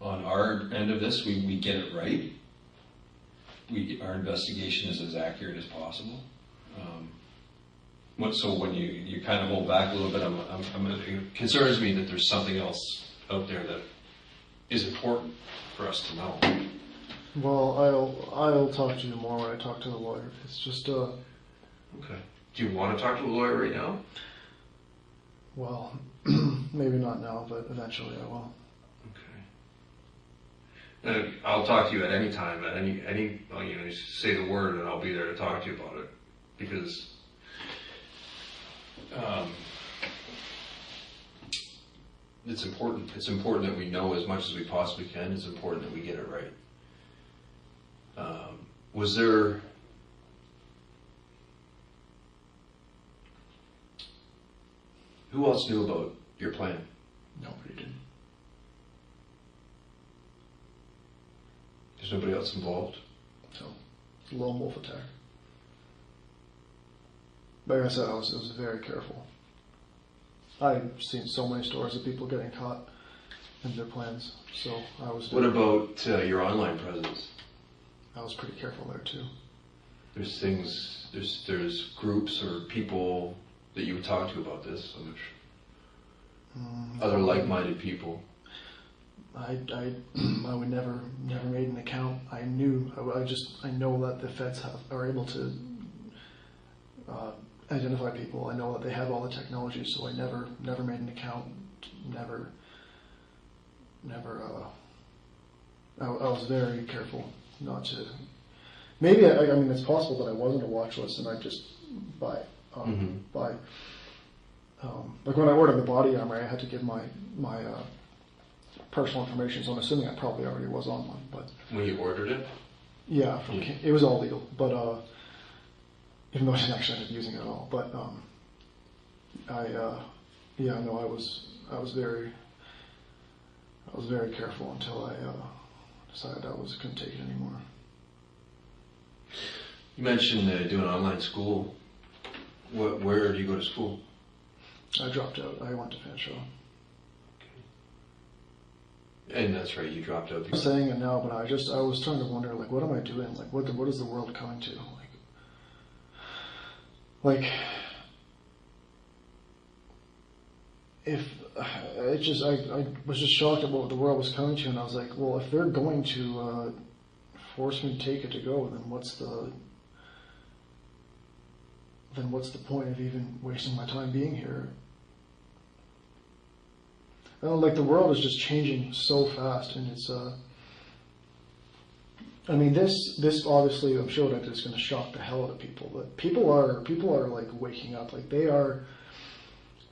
on our end of this, we get it right. Our investigation is as accurate as possible. So when you kind of hold back a little bit, it concerns me that there's something else out there that is important for us to know. Well, I'll talk to you more when I talk to the lawyer. It's just Okay. Do you want to talk to a lawyer right now? well, maybe not now, but eventually I will. Okay. I'll talk to you at any time, at any you say the word, and I'll be there to talk to you about it, because it's important. It's important that we know as much as we possibly can. It's important that we get it right. Was there? Who else knew about your plan? Nobody did. There's nobody else involved? So, it's a lone wolf attack. Like I said, I was very careful. I've seen so many stories of people getting caught in their plans, so I was. What about your online presence? I was pretty careful there too. There's things, there's groups or people that you would talk to about this. Other like-minded people. I would never made an account. I know that the feds are able to identify people. I know that they have all the technology, so I never made an account. I was very careful not to. Maybe I mean it's possible that I wasn't a watch list and I just like when I ordered the body armor, I had to give my personal information. So I'm assuming I probably already was on one. But when you ordered it, yeah, it was all legal. But even though I didn't actually end up using it at all. But I was very careful until I decided I couldn't take it anymore. you mentioned doing online school. Where do you go to school? I dropped out. I went to Fanshawe. And that's right, you dropped out. I'm saying it now, but I was trying to wonder, like, what am I doing? Like, what is the world coming to? Like, if I was just shocked at what the world was coming to, and I was like, well, if they're going to force me to take it to go, then what's the point of even wasting my time being here? Like the world is just changing so fast, and it's I mean, this obviously, I'm sure that it's going to shock the hell out of people, but people are like waking up, like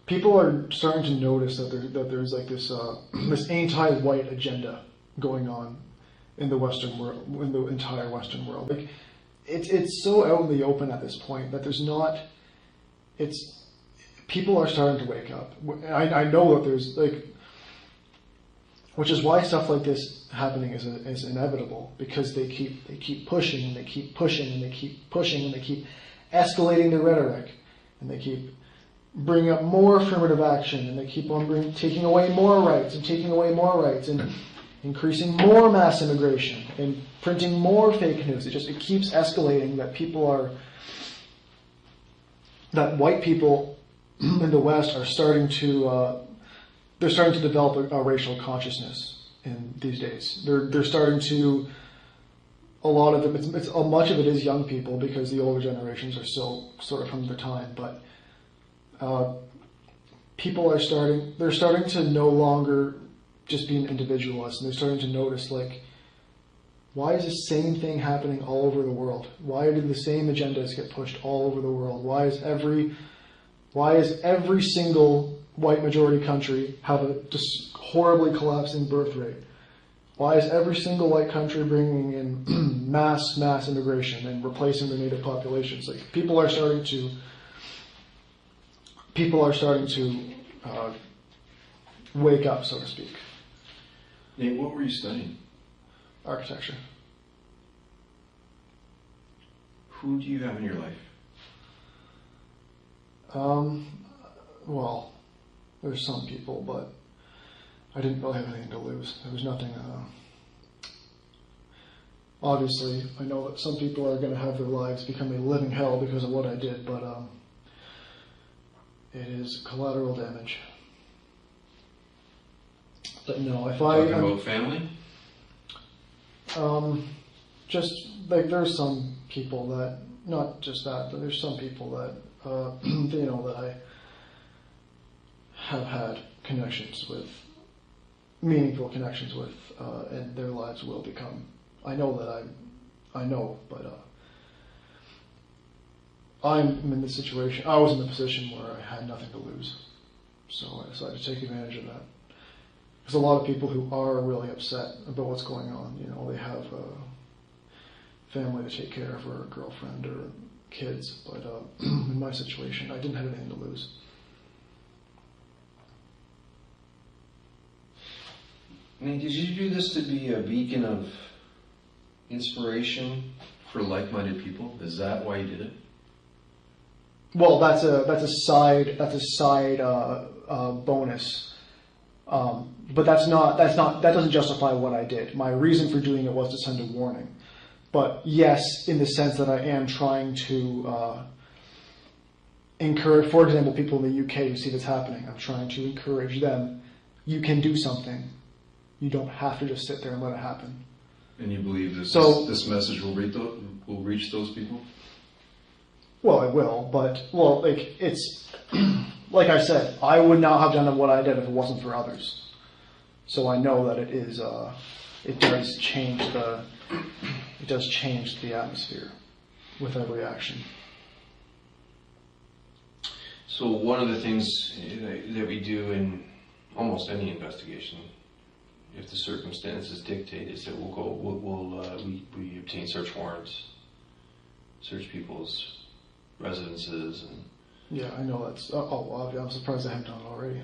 people are starting to notice that there's like this this anti-white agenda going on in the Western world, in the entire Western world. Like it's so out in the open at this point that there's not. It's people are starting to wake up. I know that there's like. Which is why stuff like this happening is inevitable, because they keep pushing and they keep pushing and they keep pushing and they keep escalating the rhetoric, and they keep bringing up more affirmative action, and they keep on taking away more rights and taking away more rights and increasing more mass immigration and printing more fake news. It keeps escalating that white people in the West are starting to. They're starting to develop a racial consciousness in these days. They're starting to. A lot of them, much of it is young people, because the older generations are still sort of from their time. But people are starting. They're starting to no longer just be an individualist, and they're starting to notice, like, why is the same thing happening all over the world? Why do the same agendas get pushed all over the world? Why is every single white majority country have a just horribly collapsing birth rate? Why is every single white country bringing in mass immigration and replacing the native populations? Like people are starting to wake up, so to speak. Nate, what were you studying? Architecture. Who do you have in your life? Well, there's some people, but I didn't really have anything to lose. There was nothing. Obviously, I know that some people are going to have their lives become a living hell because of what I did, but it is collateral damage. But no, if Talking about family? Just like there's some people that, not just that, but there's some people that that I have had connections with, meaningful connections with, and their lives will become. I know, but I'm in the situation. I was in the position where I had nothing to lose, so I decided to take advantage of that. There's a lot of people who are really upset about what's going on. You know, they have a family to take care of, or a girlfriend, or kids. But in my situation, I didn't have anything to lose. I mean, did you do this to be a beacon of inspiration for like-minded people? Is that why you did it? Well, that's a side bonus. But that doesn't justify what I did. My reason for doing it was to send a warning. But yes, in the sense that I am trying to encourage, for example, people in the UK who see this happening, I'm trying to encourage them. You can do something. You don't have to just sit there and let it happen. And you believe that this message will reach those people? Well, it will, but it's like I said, I would not have done what I did if it wasn't for others. So I know that it does change the atmosphere with every action. So one of the things that we do in almost any investigation, if the circumstances dictate, is that we obtain search warrants, search people's residences, and yeah, I know that's. I'm surprised I haven't done it already.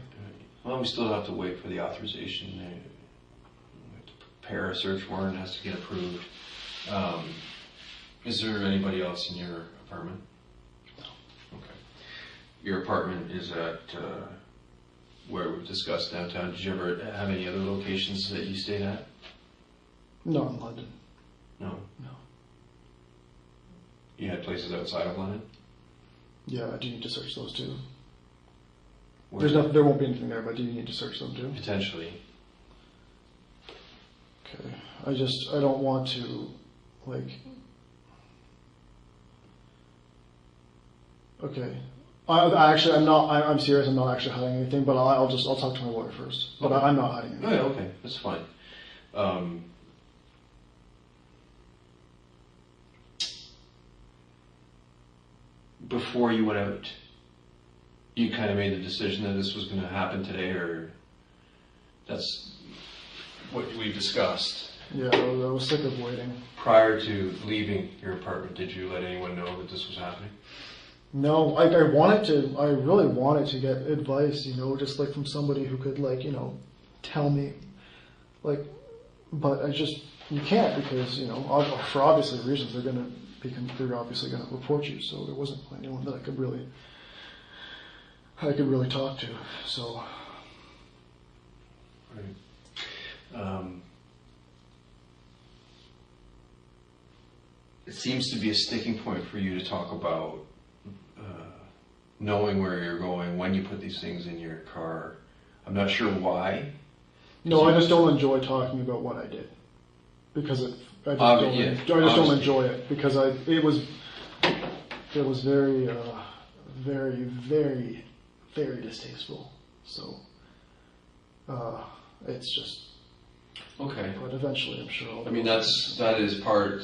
Well, we still have to wait for the authorization. We have to prepare a search warrant; it has to get approved. Is there anybody else in your apartment? No. Okay. Your apartment is at where we've discussed downtown. Did you ever have any other locations that you stayed at? No, in London. No. No. You had places outside of London? Yeah, I do need to search those too. There won't be anything there, but do you need to search them too? Potentially. Okay. I don't want to, like. Okay. I'm serious. I'm not actually hiding anything, but I'll talk to my lawyer first. But Okay. I'm not hiding anything. Oh, yeah, okay, that's fine. Before you went out, you kind of made the decision that this was going to happen today, or that's what we discussed? Yeah, I was sick of waiting. Prior to leaving your apartment, did you let anyone know that this was happening? No, I really wanted to get advice, just like from somebody who could tell me, but you can't because, for obviously reasons they're obviously going to report you, so there wasn't anyone that I could really talk to, so. Right. It seems to be a sticking point for you to talk about knowing where you're going when you put these things in your car. I'm not sure why. No, I just don't enjoy talking about what I did because I just don't enjoy it because it was very, very, very, very distasteful. So it's just. Okay. But eventually, I'm sure. That is part.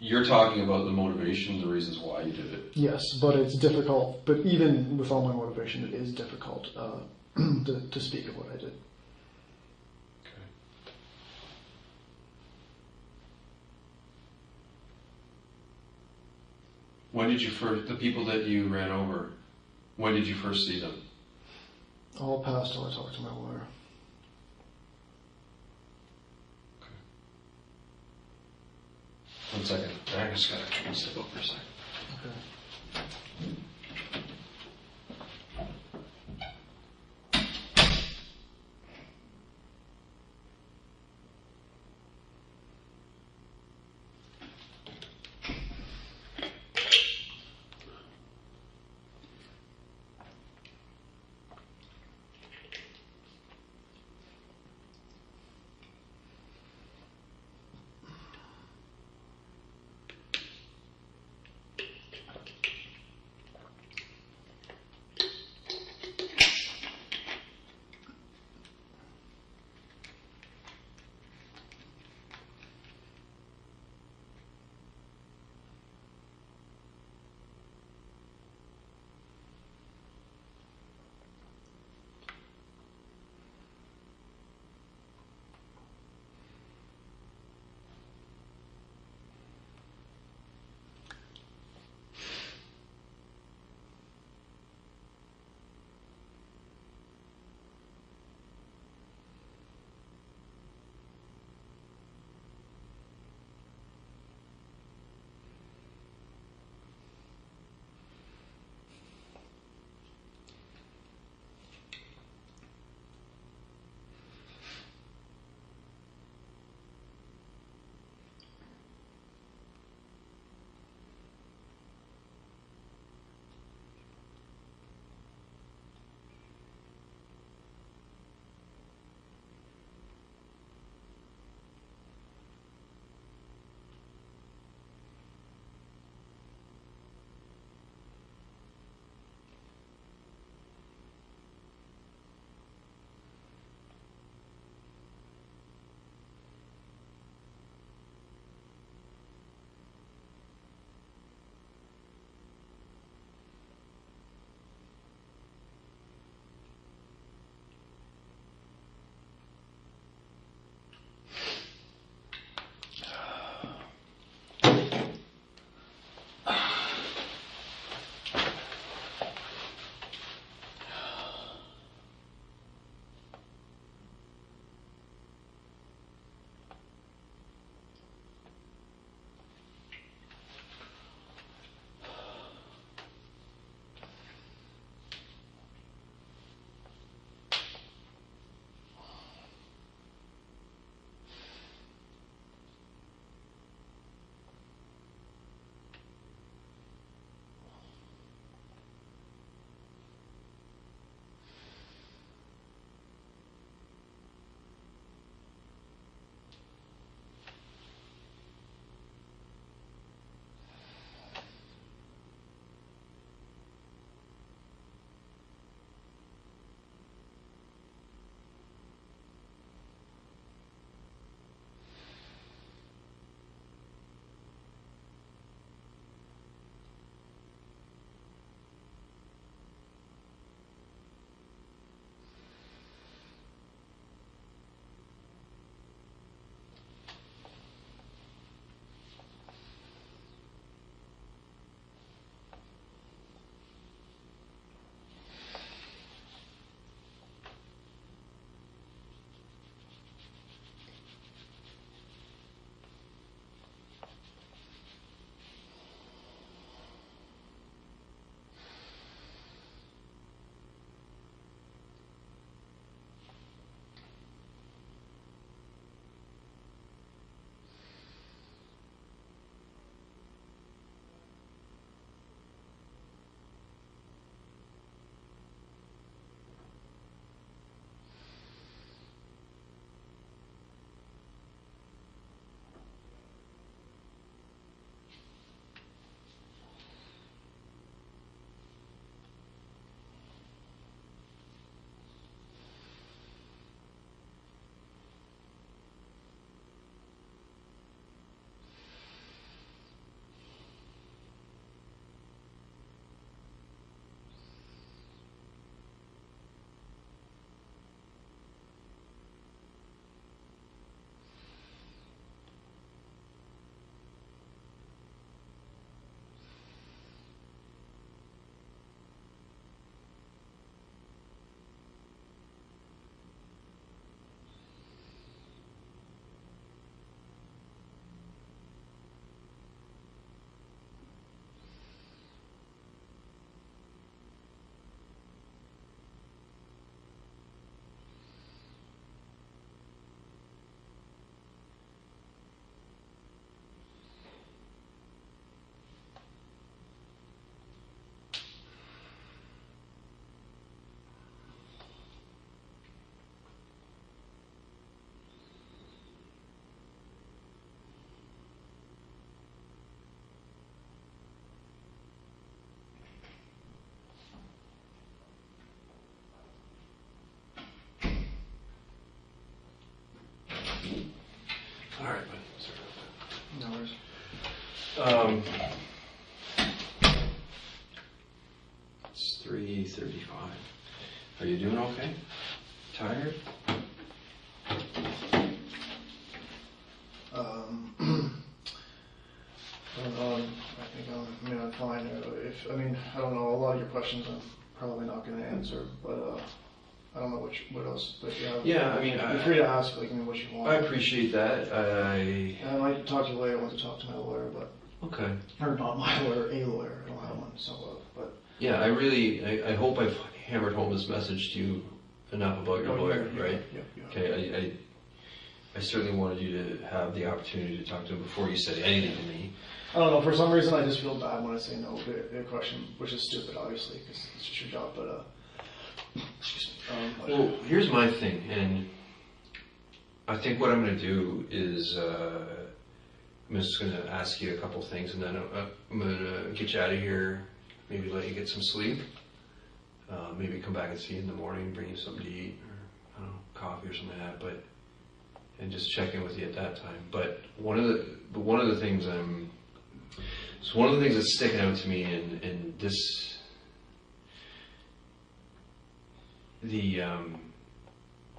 You're talking about the motivation, the reasons why you did it. Yes, but it's difficult. But even with all my motivation, it is difficult to speak of what I did. Okay. When did you first, the people that you ran over, when did you first see them? All past till I talked to my lawyer. One second. I just gotta turn this up for a second. Okay. It's 3:35. Are you doing okay? Tired? I don't know. I'm fine. I don't know. A lot of your questions I'm probably not going to answer, but I don't know what else that you have. Yeah, I mean, you're free to ask what you want. I appreciate that. And I might talk to you later. I want to talk to my lawyer, but Okay. or not my lawyer, a lawyer. I don't have one, so but Yeah, I hope I've hammered home this message to you enough about your lawyer, right? Yeah. Okay, I certainly wanted you to have the opportunity to talk to him before you said anything to me. I don't know. For some reason, I just feel bad when I say no to a question, which is stupid, obviously, because it's just your job. But excuse me. Well, here's my thing, and I think what I'm going to do is I'm just going to ask you a couple things, and then I'm going to get you out of here, maybe let you get some sleep, maybe come back and see you in the morning, bring you something to eat, or I don't know, coffee or something like that, and just check in with you at that time. But one of the things that's sticking out to me in this.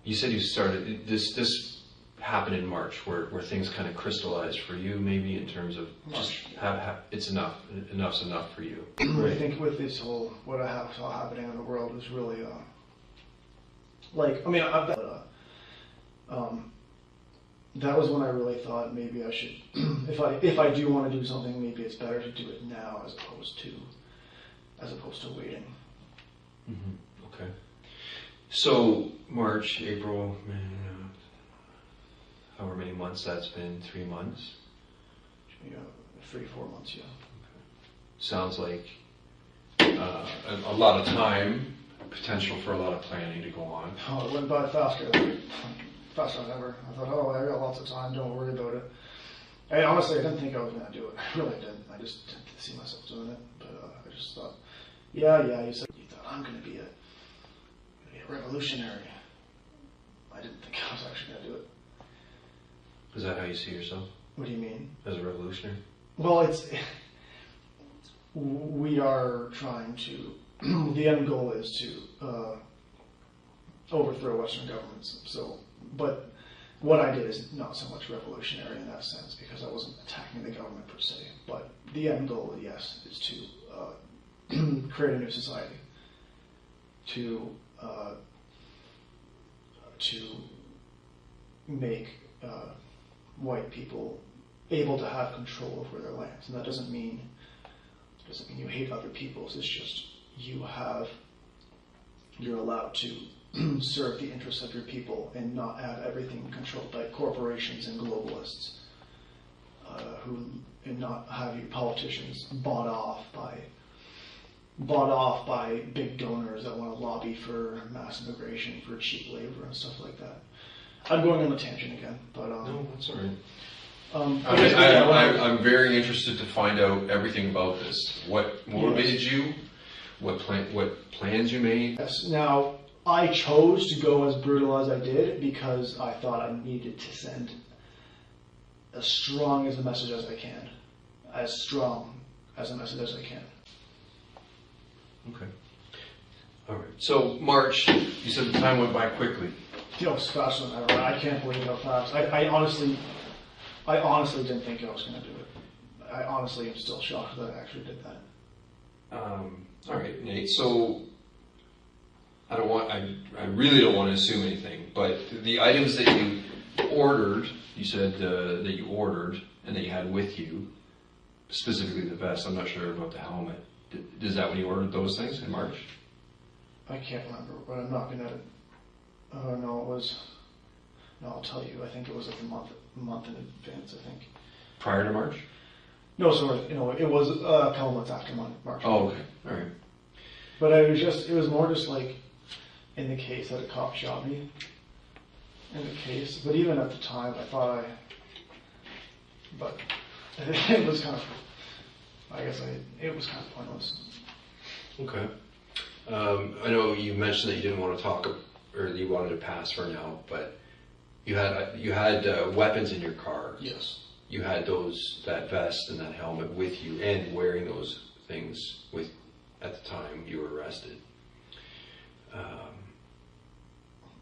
You said you started this happened in March, where things kind of crystallized for you, maybe in terms of just it's enough's enough for you. I think with this whole what I saw happening in the world is really that was when I really thought maybe I should if I do want to do something, maybe it's better to do it now as opposed to waiting. Mm-hmm. Okay. So March, April, however many months that's been, 3 months? Yeah, 3-4 months, yeah. Okay. Sounds like a lot of time, potential for a lot of planning to go on. Oh, it went by faster than ever. I thought, I got lots of time, don't worry about it. And honestly, I didn't think I was going to do it. I really didn't. I just didn't see myself doing it. But I just thought, you thought I'm going to be a revolutionary. I didn't think I was actually going to do it. Is that how you see yourself? What do you mean? As a revolutionary? Well, we are trying to, the end goal is to overthrow Western governments. So, but what I did is not so much revolutionary in that sense, because I wasn't attacking the government per se. But the end goal, yes, is to create a new society, to make white people able to have control over their lands. And that doesn't mean you hate other peoples. It's just you're allowed to serve the interests of your people and not have everything controlled by corporations and globalists, and not have your politicians bought off by big donors that want to lobby for mass immigration, for cheap labor and stuff like that. I'm going on a tangent again, but no, that's all right. I'm I'm very interested to find out everything about this. What motivated you? What plans you made? Yes. Now, I chose to go as brutal as I did because I thought I needed to send as strong as a message as I can, as strong as a message as I can. Okay. All right. So March, you said the time went by quickly. It was faster than ever. I can't believe how fast. I honestly didn't think I was going to do it. I honestly am still shocked that I actually did that. All right, Nate. So I really don't want to assume anything, but the items that you ordered, you said that you ordered and that you had with you, specifically the vest. I'm not sure about the helmet. Is that when you ordered those things in March? I can't remember, but I'm not gonna. Oh no, it was. No, I'll tell you. I think it was like a month in advance. I think. Prior to March? No, sorry. It was a couple months after March. Oh, okay. All right. But it was more just like in the case that a cop shot me. In the case, but even at the time, I thought but it was kind of. It was kind of pointless. Okay. I know you mentioned that you didn't want to talk, or you wanted to pass for now, but you had weapons in your car. Yes. you had that vest and that helmet with you and wearing those things at the time you were arrested.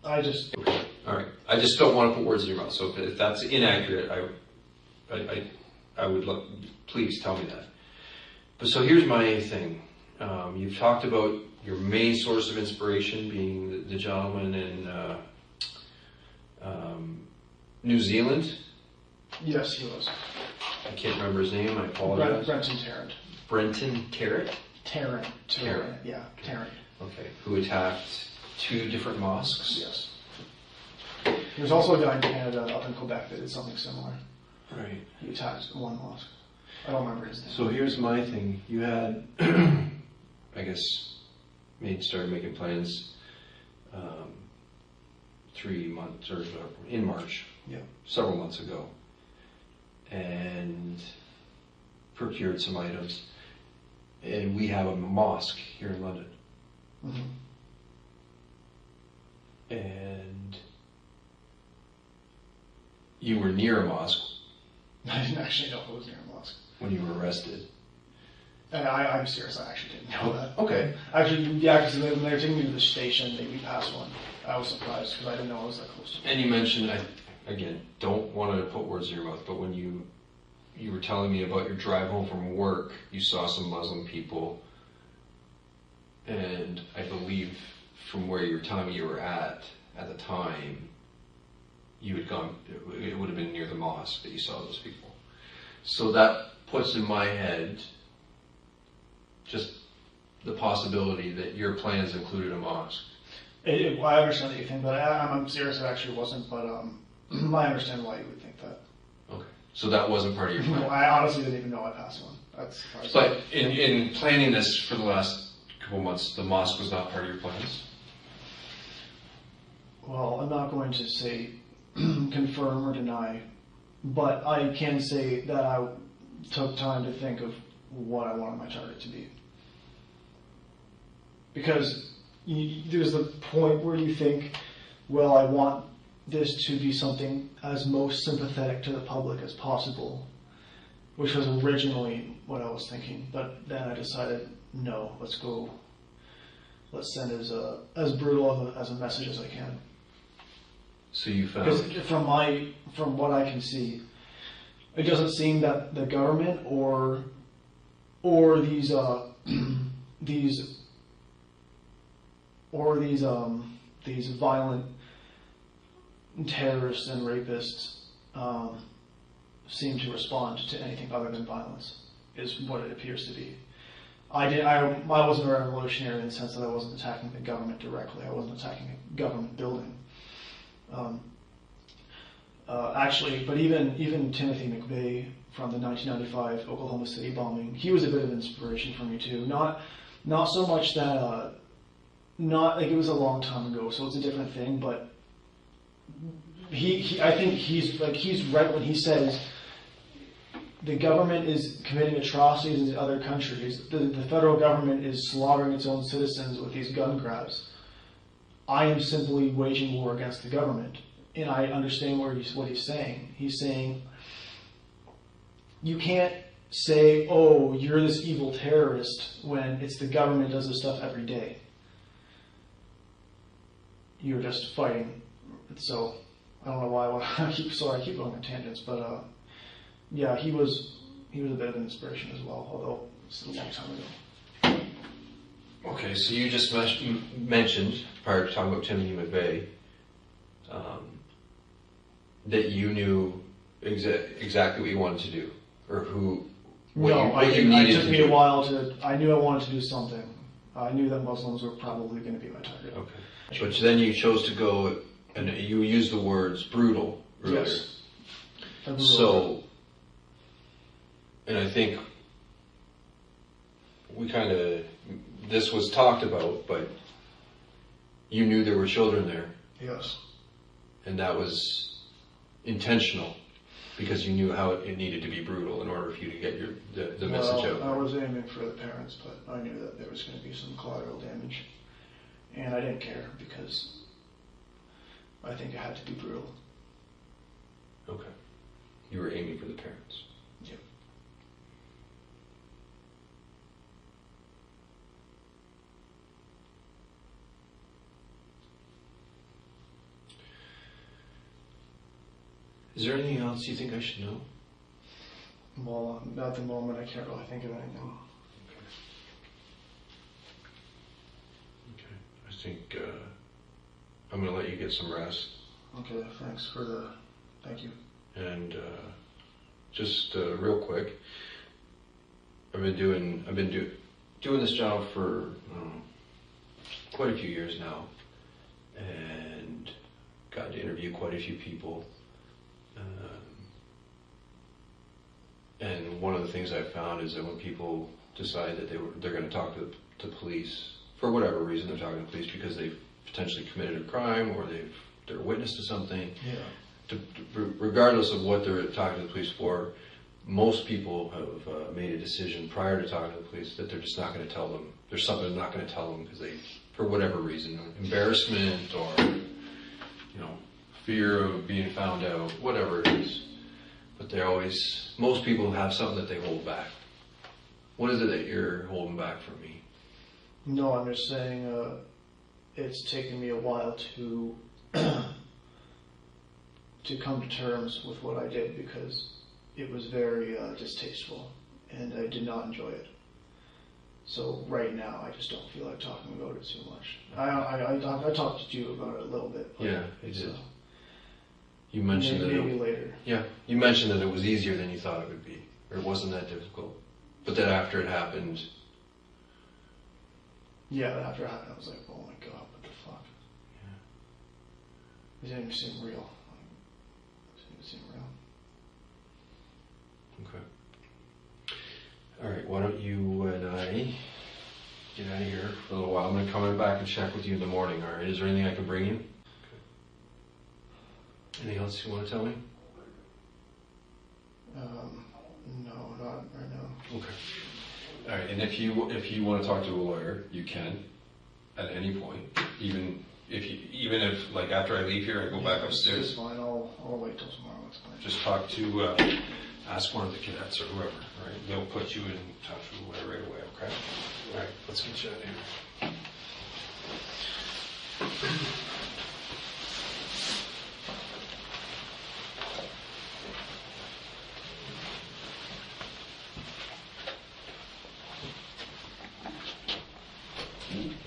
Okay. All right. I just don't want to put words in your mouth. So if that's inaccurate, I would love, please tell me that. But so here's my thing. You've talked about your main source of inspiration being the gentleman in New Zealand. Yes, he was. I can't remember his name. I apologize. Brenton Tarrant. Brenton Tarrant? Tarrant. Yeah, Tarrant. Okay. Who attacked 2 different mosques? Yes. There's also a guy in Canada up in Quebec that did something similar. Right. He attacked one mosque. I don't remember his name. So here's my thing. You had, I guess, started making plans 3 months or in March. Yeah. Several months ago, and procured some items. And we have a mosque here in London. Mm-hmm. And you were near a mosque I didn't actually know it was near a mosque. when you were arrested. And I'm serious, I actually didn't know that. Okay. Actually, yeah, because when they were taking me to the station, we passed one. I was surprised because I didn't know it was that close to me. And you mentioned, again, don't want to put words in your mouth, but when you were telling me about your drive home from work, you saw some Muslim people, and I believe from where you were telling me you were at the time, you had gone, it would have been near the mosque that you saw those people. So that puts in my head just the possibility that your plans included a mosque. I understand that you think that. I'm serious, it actually wasn't, but I understand why you would think that. Okay. So that wasn't part of your plan? No, I honestly didn't even know I passed one. That's But in planning this for the last couple months, the mosque was not part of your plans? Well, I'm not going to say confirm or deny, but I can say that I took time to think of what I wanted my target to be. Because there's the point where you think, well, I want this to be something as most sympathetic to the public as possible, which was originally what I was thinking. But then I decided, no, let's send as brutal as a message as I can. So you Because found... from what I can see, it doesn't seem that the government or these violent terrorists and rapists seem to respond to anything other than violence, is what it appears to be. I wasn't a revolutionary in the sense that I wasn't attacking the government directly. I wasn't attacking a government building. Actually, but even Timothy McVeigh from the 1995 Oklahoma City bombing, he was a bit of inspiration for me too. Not so much that, not like it was a long time ago, so it's a different thing. But I think he's right when he says the government is committing atrocities in other countries. The federal government is slaughtering its own citizens with these gun grabs. I am simply waging war against the government. And I understand what he's saying. He's saying, you can't say, oh, you're this evil terrorist when it's the government does this stuff every day. You're just fighting. So, I don't know why I keep going on tangents, but yeah, he was a bit of an inspiration as well, although it's a long time ago. Okay, so you just mentioned, prior to talking about Timothy McVeigh, that you knew exactly what you wanted to do, or it took me a while I knew I wanted to do something. I knew that Muslims were probably going to be my target. Okay. But then you chose to go, and you used the words brutal earlier. Yes. So, and I think this was talked about, but you knew there were children there. Yes. And that was intentional, because you knew how it needed to be brutal in order for you to get the message out. I was aiming for the parents, but I knew that there was going to be some collateral damage. And I didn't care, because I think it had to be brutal. Okay. you were aiming for the parents. Yep. Is there anything else you think I should know? Well, at the moment, I can't really think of anything. Okay. I think I'm going to let you get some rest. Okay, thanks for the, thank you. And just real quick, I've been doing this job for quite a few years now, and got to interview quite a few people. And one of the things I found is that when people decide that they're going to talk to police for whatever reason, they're talking to police because they've potentially committed a crime or they're a witness to something. Yeah. Regardless of what they're talking to the police for, most people have made a decision prior to talking to the police that they're just not going to tell them. There's something they're not going to tell them because they, for whatever reason, embarrassment or fear of being found out, whatever it is. But most people have something that they hold back. What is it that you're holding back from me? No, I'm just saying it's taken me a while to come to terms with what I did because it was very distasteful and I did not enjoy it. So right now, I just don't feel like talking about it too much. I talked to you about it a little bit. Yeah, I did. You mentioned maybe later. Yeah, you mentioned that it was easier than you thought it would be, or it wasn't that difficult. But then after it happened. Yeah, after it happened, I was like, oh my god, what the fuck? Yeah. It didn't even seem real. It didn't even seem real. Okay. All right, why don't you and I get out of here for a little while. I'm going to come back and check with you in the morning, all right? Is there anything I can bring you? Okay. Anything else you want to tell me? No, not right now. Okay. All right, and if you want to talk to a lawyer, you can at any point, even if like after I leave here, I go back upstairs. It's fine. I'll wait till tomorrow. It's fine. Just ask one of the cadets or whoever. All right, they'll put you in touch with whoever right away. Okay. All right, let's get you out of here. Mm-hmm.